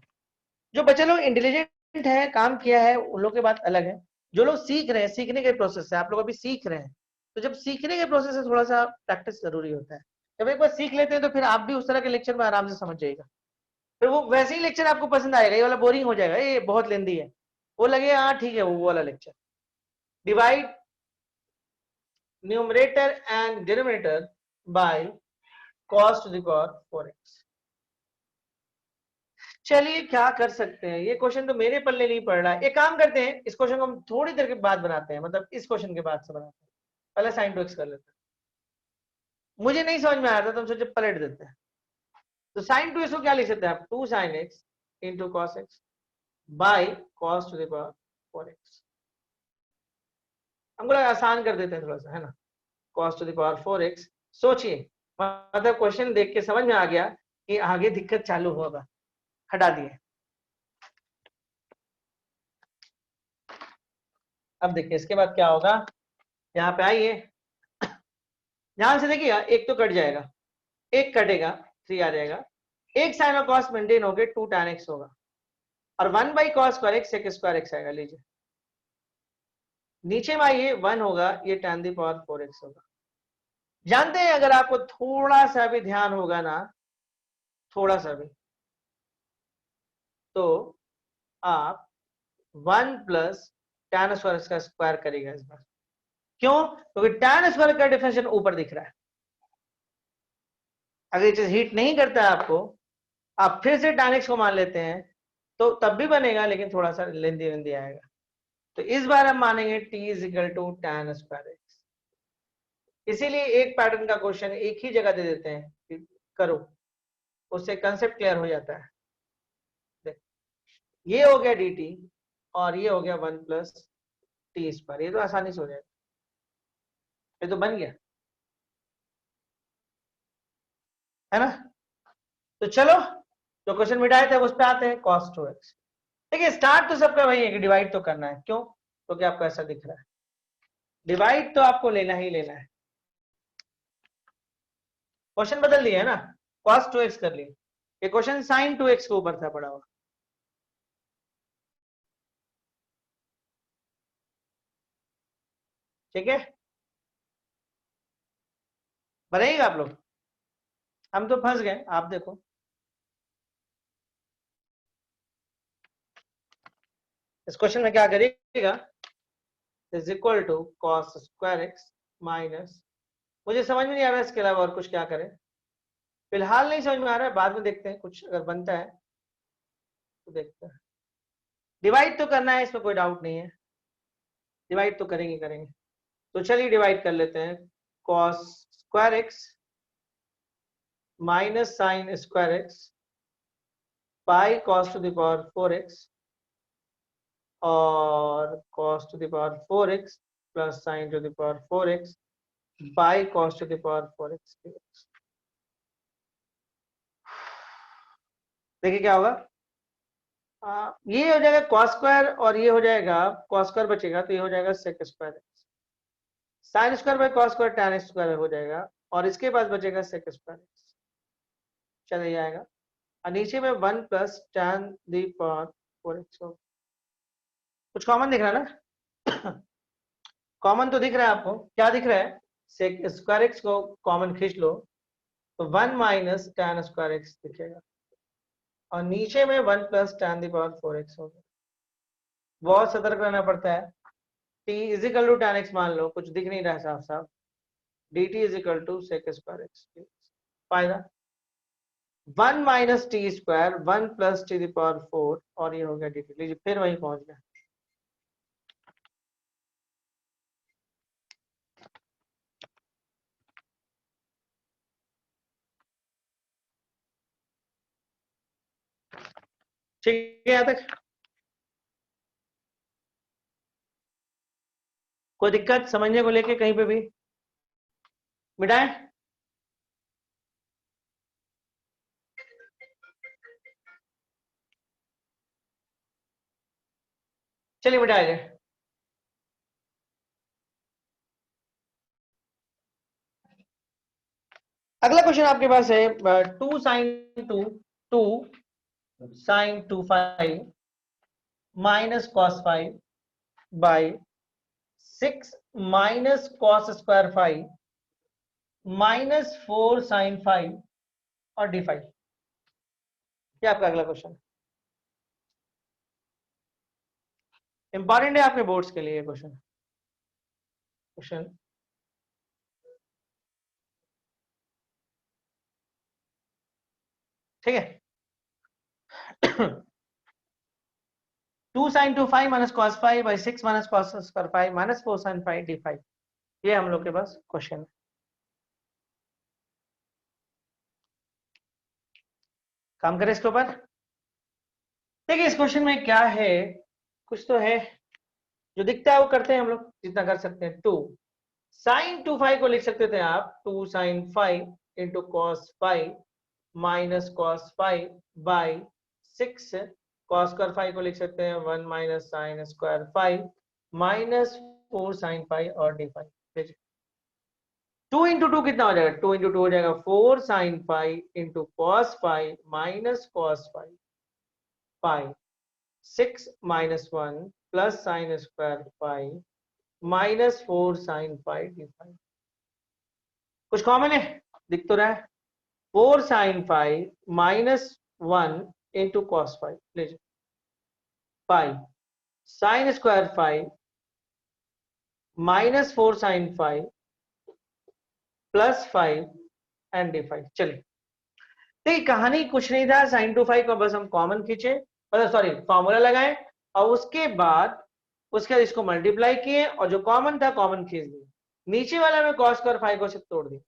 जो बच्चे लोग इंटेलिजेंट है, काम किया है, उन लोग की बात अलग है। जो लोग सीख रहे हैं, सीखने के प्रोसेस से, आप लोग अभी सीख रहे हैं, तो जब सीखने के प्रोसेस से थोड़ा सा प्रैक्टिस जरूरी होता है। जब एक बार सीख लेते हैं तो फिर आप भी उस तरह के लेक्चर में आराम से समझ जाएगा, फिर वो वैसे ही लेक्चर आपको पसंद आएगा, ये वाला बोरिंग हो जाएगा, ये बहुत लेंदी है, वो लगे हाँ ठीक है वो वाला lecture. Divide numerator and denominator by cos to the power 4x। चलिए क्या कर सकते हैं, ये क्वेश्चन तो मेरे पल्ले नहीं पड़ रहा है। एक काम करते हैं, इस क्वेश्चन को हम थोड़ी देर के बाद बनाते हैं, मतलब इस क्वेश्चन के बाद से बनाते हैं, पहले sin 2x कर लेते हैं। मुझे नहीं समझ में आया था तो हम सोचे पलट देते हैं। तो sin 2x को क्या लिख सकते हैं आप, 2 sin x into cos x by cos to the power 4x। हमको लगा आसान कर देते हैं थोड़ा सा, है ना, cos to the power 4x। सोचिए मतलब क्वेश्चन देख के समझ में आ गया कि आगे दिक्कत चालू होगा, हटा दिए। अब देखिए इसके बाद क्या होगा, यहाँ पे आइए, ध्यान से देखिएगा, एक तो कट जाएगा, एक कटेगा, 3 आ जाएगा, एक साइन और कॉस मेंटेन हो गए, 2 tan x होगा, और 1 by cos square x sec square x आएगा। लीजिए नीचे में आइए, 1 होगा, ये tan दी पावर 4x होगा। जानते हैं अगर आपको थोड़ा सा भी ध्यान होगा ना, थोड़ा सा भी, तो आप 1 प्लस tan स्क्वायर का स्क्वायर करेगा इस बार। क्यों? क्योंकि tan स्क्वायर का डिफरेंशियल ऊपर दिख रहा है। अगर ये चीज हिट नहीं करता है आपको, आप फिर से tan x को मान लेते हैं तो तब भी बनेगा, लेकिन थोड़ा सा लेंदी लेंदी आएगा। तो इस बार हम मानेंगे t is equal to tan square x. इसीलिए एक पैटर्न का क्वेश्चन एक ही जगह दे देते हैं कि करो, उससे कंसेप्ट क्लियर हो जाता है। ये हो गया dt और ये हो गया 1 प्लस टी स्क्वायर, ये तो आसानी से हो जाएगा, ये तो बन गया है ना। तो चलो जो क्वेश्चन मिटाए थे उस पे आते हैं, cos 2x। देखिए स्टार्ट तो सबका वही है कि डिवाइड तो करना है। क्यों? क्योंकि आपको ऐसा दिख रहा है, डिवाइड तो आपको लेना ही लेना है। क्वेश्चन बदल दिया है ना, cos 2x कर लिए, ये क्वेश्चन sin 2x के ऊपर था पड़ा हुआ। ठीक है, बनाइएगा आप लोग, हम तो फंस गए, आप देखो। इस क्वेश्चन में क्या करिएगा, is equal to cos square x minus, मुझे समझ में नहीं आ रहा है इसके अलावा और कुछ क्या करें, फिलहाल नहीं समझ में आ रहा है, बाद में देखते हैं, कुछ अगर बनता है तो देखते हैं। डिवाइड तो करना है, इसमें कोई डाउट नहीं है, डिवाइड तो करेंगे करेंगे। तो चलिए डिवाइड कर लेते हैं, cos square x minus sine square x by cos to the power 4x और cos to the power 4x plus sine to the power 4x by cos to the power 4x। देखिए क्या होगा, ये हो जाएगा cos स्क्वायर और ये हो जाएगा cos स्क्वायर बचेगा, तो ये हो जाएगा sec square x, sine square by cos square tan square हो जाएगा, और इसके बाद बचेगा sec स्क्वायर एक्स, चले जाएगा, और नीचे में 1 plus tan the power 4x होगा। कुछ कॉमन दिख रहा है ना? कॉमन तो दिख रहा है आपको, क्या दिख रहा है, sec स्क्वायर एक्स को कॉमन खींच लो तो 1 माइनस tan स्क्वायर एक्स दिखेगा, और नीचे में 1 plus tan the power 4x होगा। बहुत सतर्क रहना पड़ता है, t is equal to tan x मान लो, कुछ दिख नहीं रहा है साफ साफ, dt is equal to sec square x, फायदा 1 minus t square 1 plus t the power 4, और ये हो गया dt। लीजिए फिर वहीं पहुंच गया, ठीक है यहाँ तक कोई दिक्कत समझने को लेके कहीं पे भी, मिटाएं? चलिए मिटाया जाए। अगला क्वेश्चन आपके पास है 2 sine 2 sine 2 5 minus cos 5 by 6 minus cos square 5 minus 4 sine 5 और डी 5। ये आपका अगला क्वेश्चन इंपॉर्टेंट है आपके बोर्ड्स के लिए क्वेश्चन। ठीक है, 2 sine 2 5 minus cos 5 by 6 minus cos square 5 minus 4 sine 5 d 5, ये हम लोग के पास क्वेश्चन है। काम करें इसके ऊपर। देखिए इस क्वेश्चन में क्या है, कुछ तो है, जो दिखता है वो करते हैं हम लोग जितना कर सकते हैं। 2 साइन 2 5 को लिख सकते थे आप 2 sine 5 into cos five minus cos five by 6 cos square five को लिख सकते हैं 1 minus sine square five minus 4 sine five और डी फाइव। 2 इंटू टू कितना हो जाएगा? 2 इंटू टू हो जाएगा 4 sine five into cos five minus cos five five 6 minus 1 plus sine square five minus 4 sine five d five. कुछ कॉमन है? दिख तो रहा है। 4 sine five minus 1 into cos five लीजिए five sine square five minus 4 sine five plus 5 and D five. चलिए देखिए कहानी कुछ नहीं था, साइन टू फाइव का बस हम कॉमन खींचे, मतलब सॉरी फॉर्मूला लगाए और उसके बाद इसको मल्टीप्लाई किए और जो कॉमन था कॉमन खींच दिए। नीचे वाला में कॉस स्क्वायर फाइव को सिर्फ तोड़ दिया।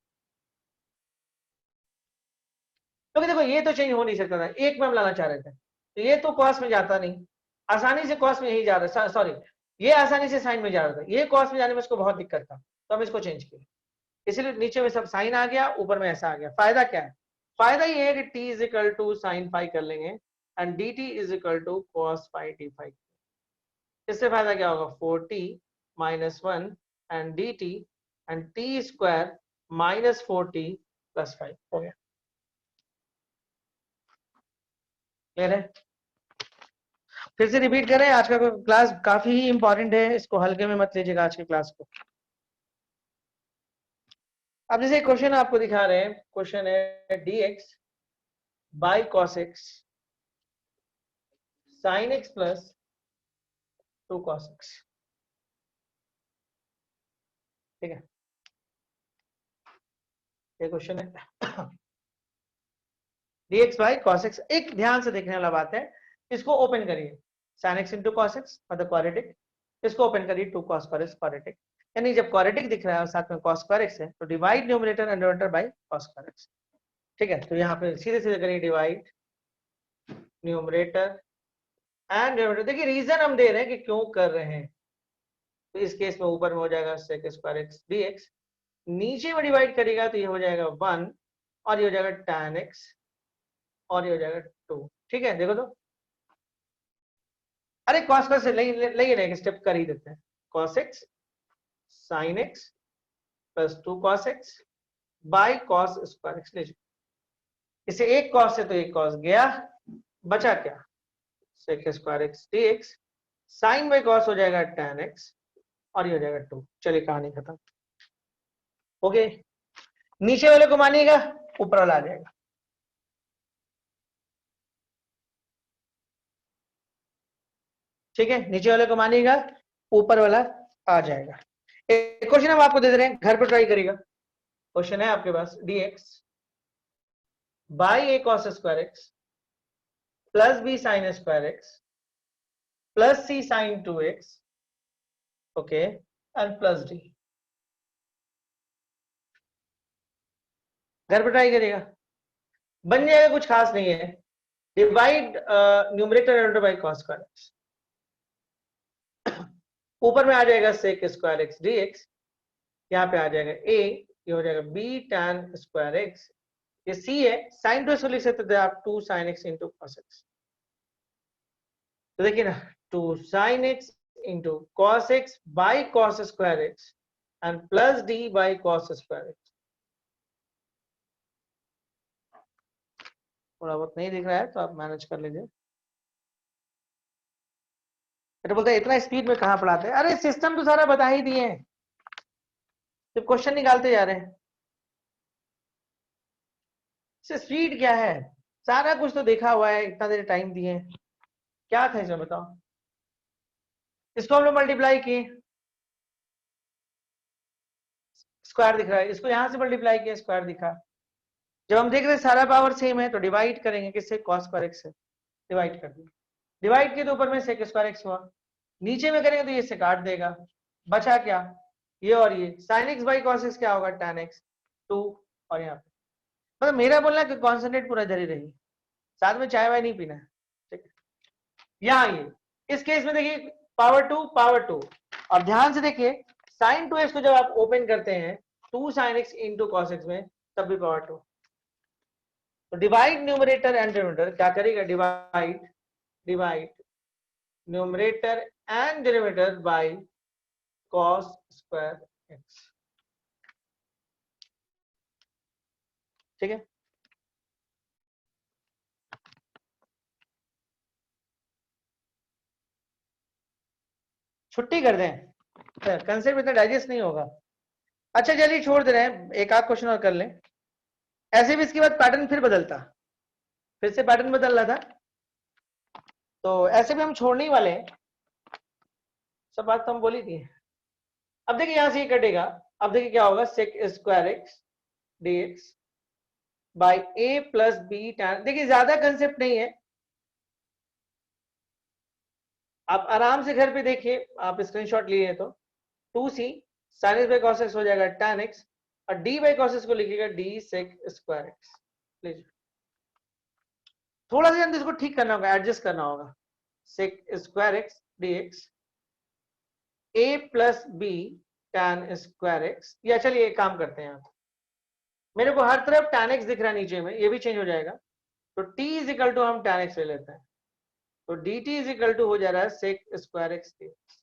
तो देखो ये तो चेंज हो नहीं सकता था, एक में हम लाना चाह रहे थे तो ये तो कॉस में जाता नहीं, आसानी से कॉस में यही जा रहा है, सॉरी ये आसानी से साइन में जा रहा था, ये कॉस में जाने में इसको बहुत दिक्कत था तो हम इसको चेंज किए, इसलिए नीचे में सब साइन आ गया, ऊपर में ऐसा आ गया। फायदा क्या है? फायदा ये है कि t is equal to sine five कर लेंगे and dt is equal to cos five d five. इससे फायदा क्या होगा? 4t minus 1 and dt and t square minus 4t plus 5 हो गया। क्लियर है? फिर से रिपीट करें, आज का क्लास काफी ही इंपॉर्टेंट है, इसको हल्के में मत लीजिएगा आज के क्लास को। अब जैसे क्वेश्चन आपको दिखा रहे हैं, क्वेश्चन है dx by cos x sin x plus 2 cos x। ठीक है, ये क्वेश्चन है dx बाई cos x। एक ध्यान से देखने वाला बात है, इसको ओपन करिए, sin x into cos x मतलब क्वाड्रेटिक, इसको ओपन करिए 2 cos square x क्वाड्रेटिक, यानी जब क्वाड्रेटिक दिख रहा है और साथ में cos square x है तो divide numerator and denominator by cos square x। ठीक है, तो यहाँ पे सीधे सीधे करिए डिवाइड न्यूमरेटर एंड डिनोमिनेटर। देखिए रीजन हम दे रहे हैं कि क्यों कर रहे हैं, तो इस केस में ऊपर में हो जाएगा sec स्क्वायर x dx, नीचे में डिवाइड करेगा तो ये हो जाएगा 1 और ये हो जाएगा tan x और ये हो जाएगा 2। ठीक है, देखो तो अरे cos स्क्वायर से ले स्टेप कर ही देते हैं, cos x sin x plus 2 cos x by cos square x। लीजिए इसे एक cos से तो एक cos गया, बचा क्या? sec square x dx, sin by cos हो जाएगा tan x और ये हो जाएगा 2। चलिए कहानी खत्म। ओके, नीचे वाले को मानिएगा, ऊपर वाला आ जाएगा। ठीक है, नीचे वाले को मानिएगा, ऊपर वाला आ जाएगा। एक क्वेश्चन हम आपको दे रहे हैं, घर पर ट्राई करिएगा। क्वेश्चन है आपके पास dx by a cos square x plus b sin square x plus c sin 2x okay and plus d। घर पर ट्राई करिएगा, बन जाएगा, कुछ खास नहीं है। Divide numerator by cos square x, ऊपर में आ जाएगा sec स्क्वायर x dx, यहाँ पे आ जाएगा a, ये हो जाएगा b tan स्क्वायर x, ये c है, sin 2x को लिख सकते थे आप 2 sin x into cos x। तो देखिए ना 2 sin x into cos x by cos square x and plus d by cos square x। थोड़ा बहुत नहीं दिख रहा है तो आप मैनेज कर लीजिए। तो बोलते हैं इतना स्पीड में कहां पढ़ाते हैं? अरे सिस्टम तो सारा बता ही दिए हैं, सिर्फ क्वेश्चन निकालते जा रहे हैं। स्पीड क्या है, सारा कुछ तो देखा हुआ है, इतना देर टाइम दिए, क्या था इसमें बताओ। इसको हम लोग मल्टीप्लाई किए, स्क्वायर दिख रहा है, इसको यहां से मल्टीप्लाई किया, स्क्वायर दिखा। जब हम देख रहे हैं सारा पावर सेम है तो डिवाइड करेंगे किससे? cos स्क्वायर x से डिवाइड कर दिया, डिवाइड किए तो ऊपर में sec स्क्वायर x हुआ, नीचे में करेंगे तो ये से काट देगा, बचा क्या? ये और ये sin x by cos x क्या होगा? tan x 2 और यहाँ पे मतलब मेरा बोलना कि कॉन्सेंट्रेट पूरा इधर ही रही, साथ में चाय वाय नहीं पीना है। ठीक है, यहाँ ये इस केस में देखिए पावर 2 और ध्यान से देखिए sin 2x को जब आप ओपन करते हैं 2 sin x into cos x में तब भी पावर 2। तो डिवाइड न्यूमरेटर एंड डिनोमिनेटर, क्या करेगा, divide numerator and denominator by cos square x। ठीक है, छुट्टी कर दें, कंसेप्ट इतना डाइजेस्ट नहीं होगा। अच्छा चलिए छोड़ दे रहे हैं, एक आध क्वेश्चन और कर लें। ऐसे भी इसके बाद पैटर्न फिर बदलता, फिर से पैटर्न बदल रहा था, तो ऐसे भी हम छोड़ने ही वाले हैं, सब बात तो हम बोली थी। अब देखिए यहां से ये कटेगा, अब देखिए क्या होगा, sec square x dx by a plus b tan. देखिए ज्यादा कंसेप्ट नहीं है, आप आराम से घर पे देखिए, आप स्क्रीनशॉट लिए तो 2c sin x by cos x हो जाएगा tan x, और d बाई cos x को लिखिएगा d sec स्क्वायर x। लीजिए थोड़ा सा इसको ठीक करना होगा, एडजस्ट करना होगा, sec square x dx a plus b tan square x। या चलिए एक काम करते हैं, यहाँ मेरे को हर तरफ tan x दिख रहा है नीचे में, ये भी चेंज हो जाएगा, तो t इज इक्वल टू हम tan x ले लेते हैं, तो dt इज इक्वल टू हो जा रहा है sec स्क्वायर x dx।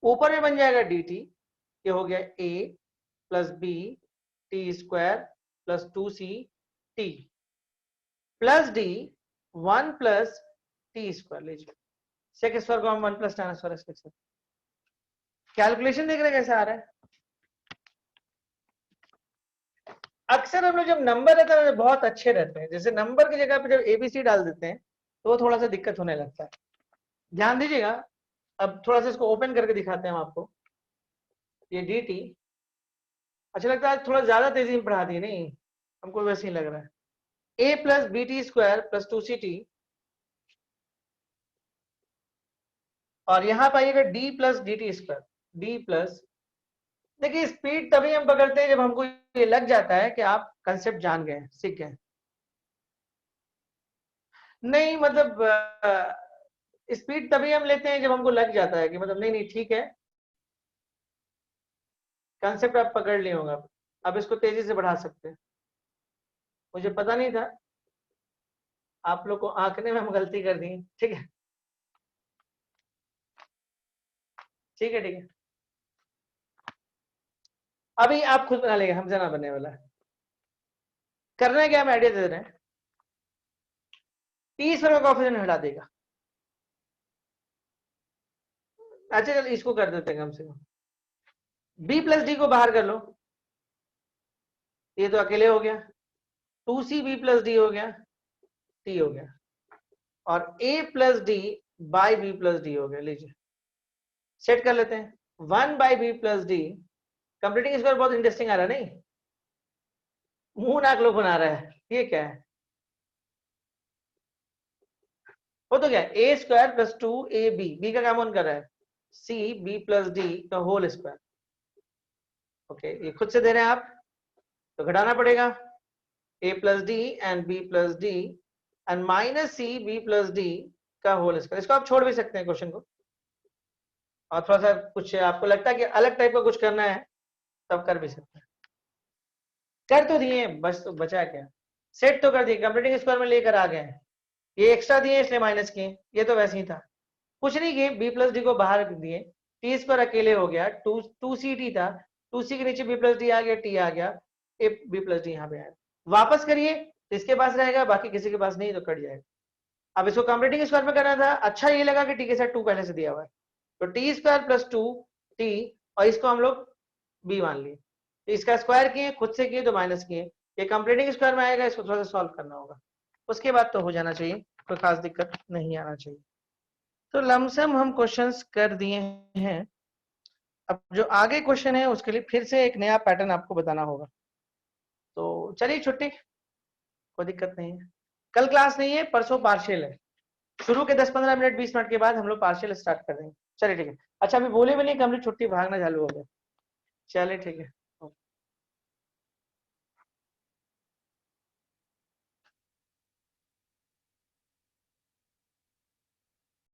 ऊपर में बन जाएगा dt, ये हो गया a plus B T square plus 2c t plus d 1 plus t square. लीजिए सेक स्क्वायर को हम 1 प्लस tan स्क्वायर लिख सकते हैं। कैलकुलेशन देख रहे हैं कैसे आ रहा है। अक्सर हम लोग जब नंबर रहता है बहुत अच्छे रहते हैं, जैसे नंबर की जगह पे जब एबीसी डाल देते हैं तो वो थोड़ा सा दिक्कत होने लगता है। ध्यान दीजिएगा, अब थोड़ा सा इसको ओपन करके दिखाते हैं हम आपको। ये डी टी अच्छा लगता है, थोड़ा ज्यादा तेजी में पढ़ा दिए, नहीं हमको वैसे ही लग रहा है। A plus B T square plus 2ct, और यहां पाइएगा D plus D T square, D plus. देखिए स्पीड तभी हम पकड़ते हैं जब हमको ये लग जाता है कि आप कंसेप्ट जान गए, सीख गए। नहीं मतलब स्पीड तभी हम लेते हैं जब हमको लग जाता है कि मतलब नहीं नहीं ठीक है, कंसेप्ट आप पकड़ लिए होगा, अब इसको तेजी से बढ़ा सकते हैं। मुझे पता नहीं था, आप लोग को आंकने में हम गलती कर दी, ठीक है ठीक है ठीक है। अभी आप खुद बना लेंगे, हमसे ना बनने वाला है। करना है क्या, हम आइडिया दे रहे हैं, 30 पर कॉफिजन हटा देगा। अच्छा चल इसको कर देते हैं कम से कम, बी प्लस डी को बाहर कर लो, ये तो अकेले हो गया, 2c बी प्लस डी हो गया, टी हो गया, और a plus d by b plus d हो गया। लीजिए सेट कर लेते हैं, 1 by b plus d. Completing square बहुत इंटरेस्टिंग आ रहा है, नहीं मुंह नाक लोग बना रहा है, ये क्या है, वो तो क्या ए स्क्वायर प्लस 2ab, बी का काम ऑन कर रहा है सी बी प्लस डी का होल स्क्वायर। ओके ये खुद से दे रहे हैं आप, तो घटाना पड़ेगा a plus d and b plus d and minus c b plus d का होल स्क्वायर। इसको आप छोड़ भी सकते हैं क्वेश्चन को, और थोड़ा सा कुछ आपको लगता है कि अलग टाइप का कुछ करना है तब कर भी सकते हैं। कर तो दिए, बस तो बचा क्या, सेट तो कर दिए, कंप्लीटिंग स्क्वायर में लेकर आ गए, ये एक्स्ट्रा दिए इसलिए माइनस किए, ये तो वैसे ही था, कुछ नहीं किए, बी प्लस डी को बाहर दिए, टी स्क्वायर अकेले हो गया, टू सी टी था, 2c के नीचे बी प्लस डी आ गया, टी आ गया, ए बी प्लस डी यहाँ पे आया, वापस करिए तो इसके पास रहेगा, बाकी किसी के पास नहीं तो कट जाएगा। अब इसको कंप्लीटिंग स्क्वायर में करना था, अच्छा ये लगा कि टी के साथ 2 पहले से दिया हुआ है, तो टी स्क्वायर प्लस 2t, और इसको हम लोग b मान लिए, तो इसका स्क्वायर किए, खुद से किए तो माइनस किए, ये कंप्लीटिंग स्क्वायर में आएगा, इसको थोड़ा सा सॉल्व करना होगा, उसके बाद तो हो जाना चाहिए, कोई खास दिक्कत नहीं आना चाहिए। तो लमसम हम क्वेश्चंस कर दिए हैं, अब जो आगे क्वेश्चन है उसके लिए फिर से एक नया पैटर्न आपको बताना होगा। तो चलिए छुट्टी, कोई दिक्कत नहीं है, कल क्लास नहीं है, परसों पार्शियल है, शुरू के 10-15 मिनट 20 मिनट के बाद हम लोग पार्शियल स्टार्ट कर देंगे। चलिए ठीक है, अच्छा अभी बोले भी नहीं, कंप्लीट छुट्टी भागना चालू हो गया, चलिए ठीक है।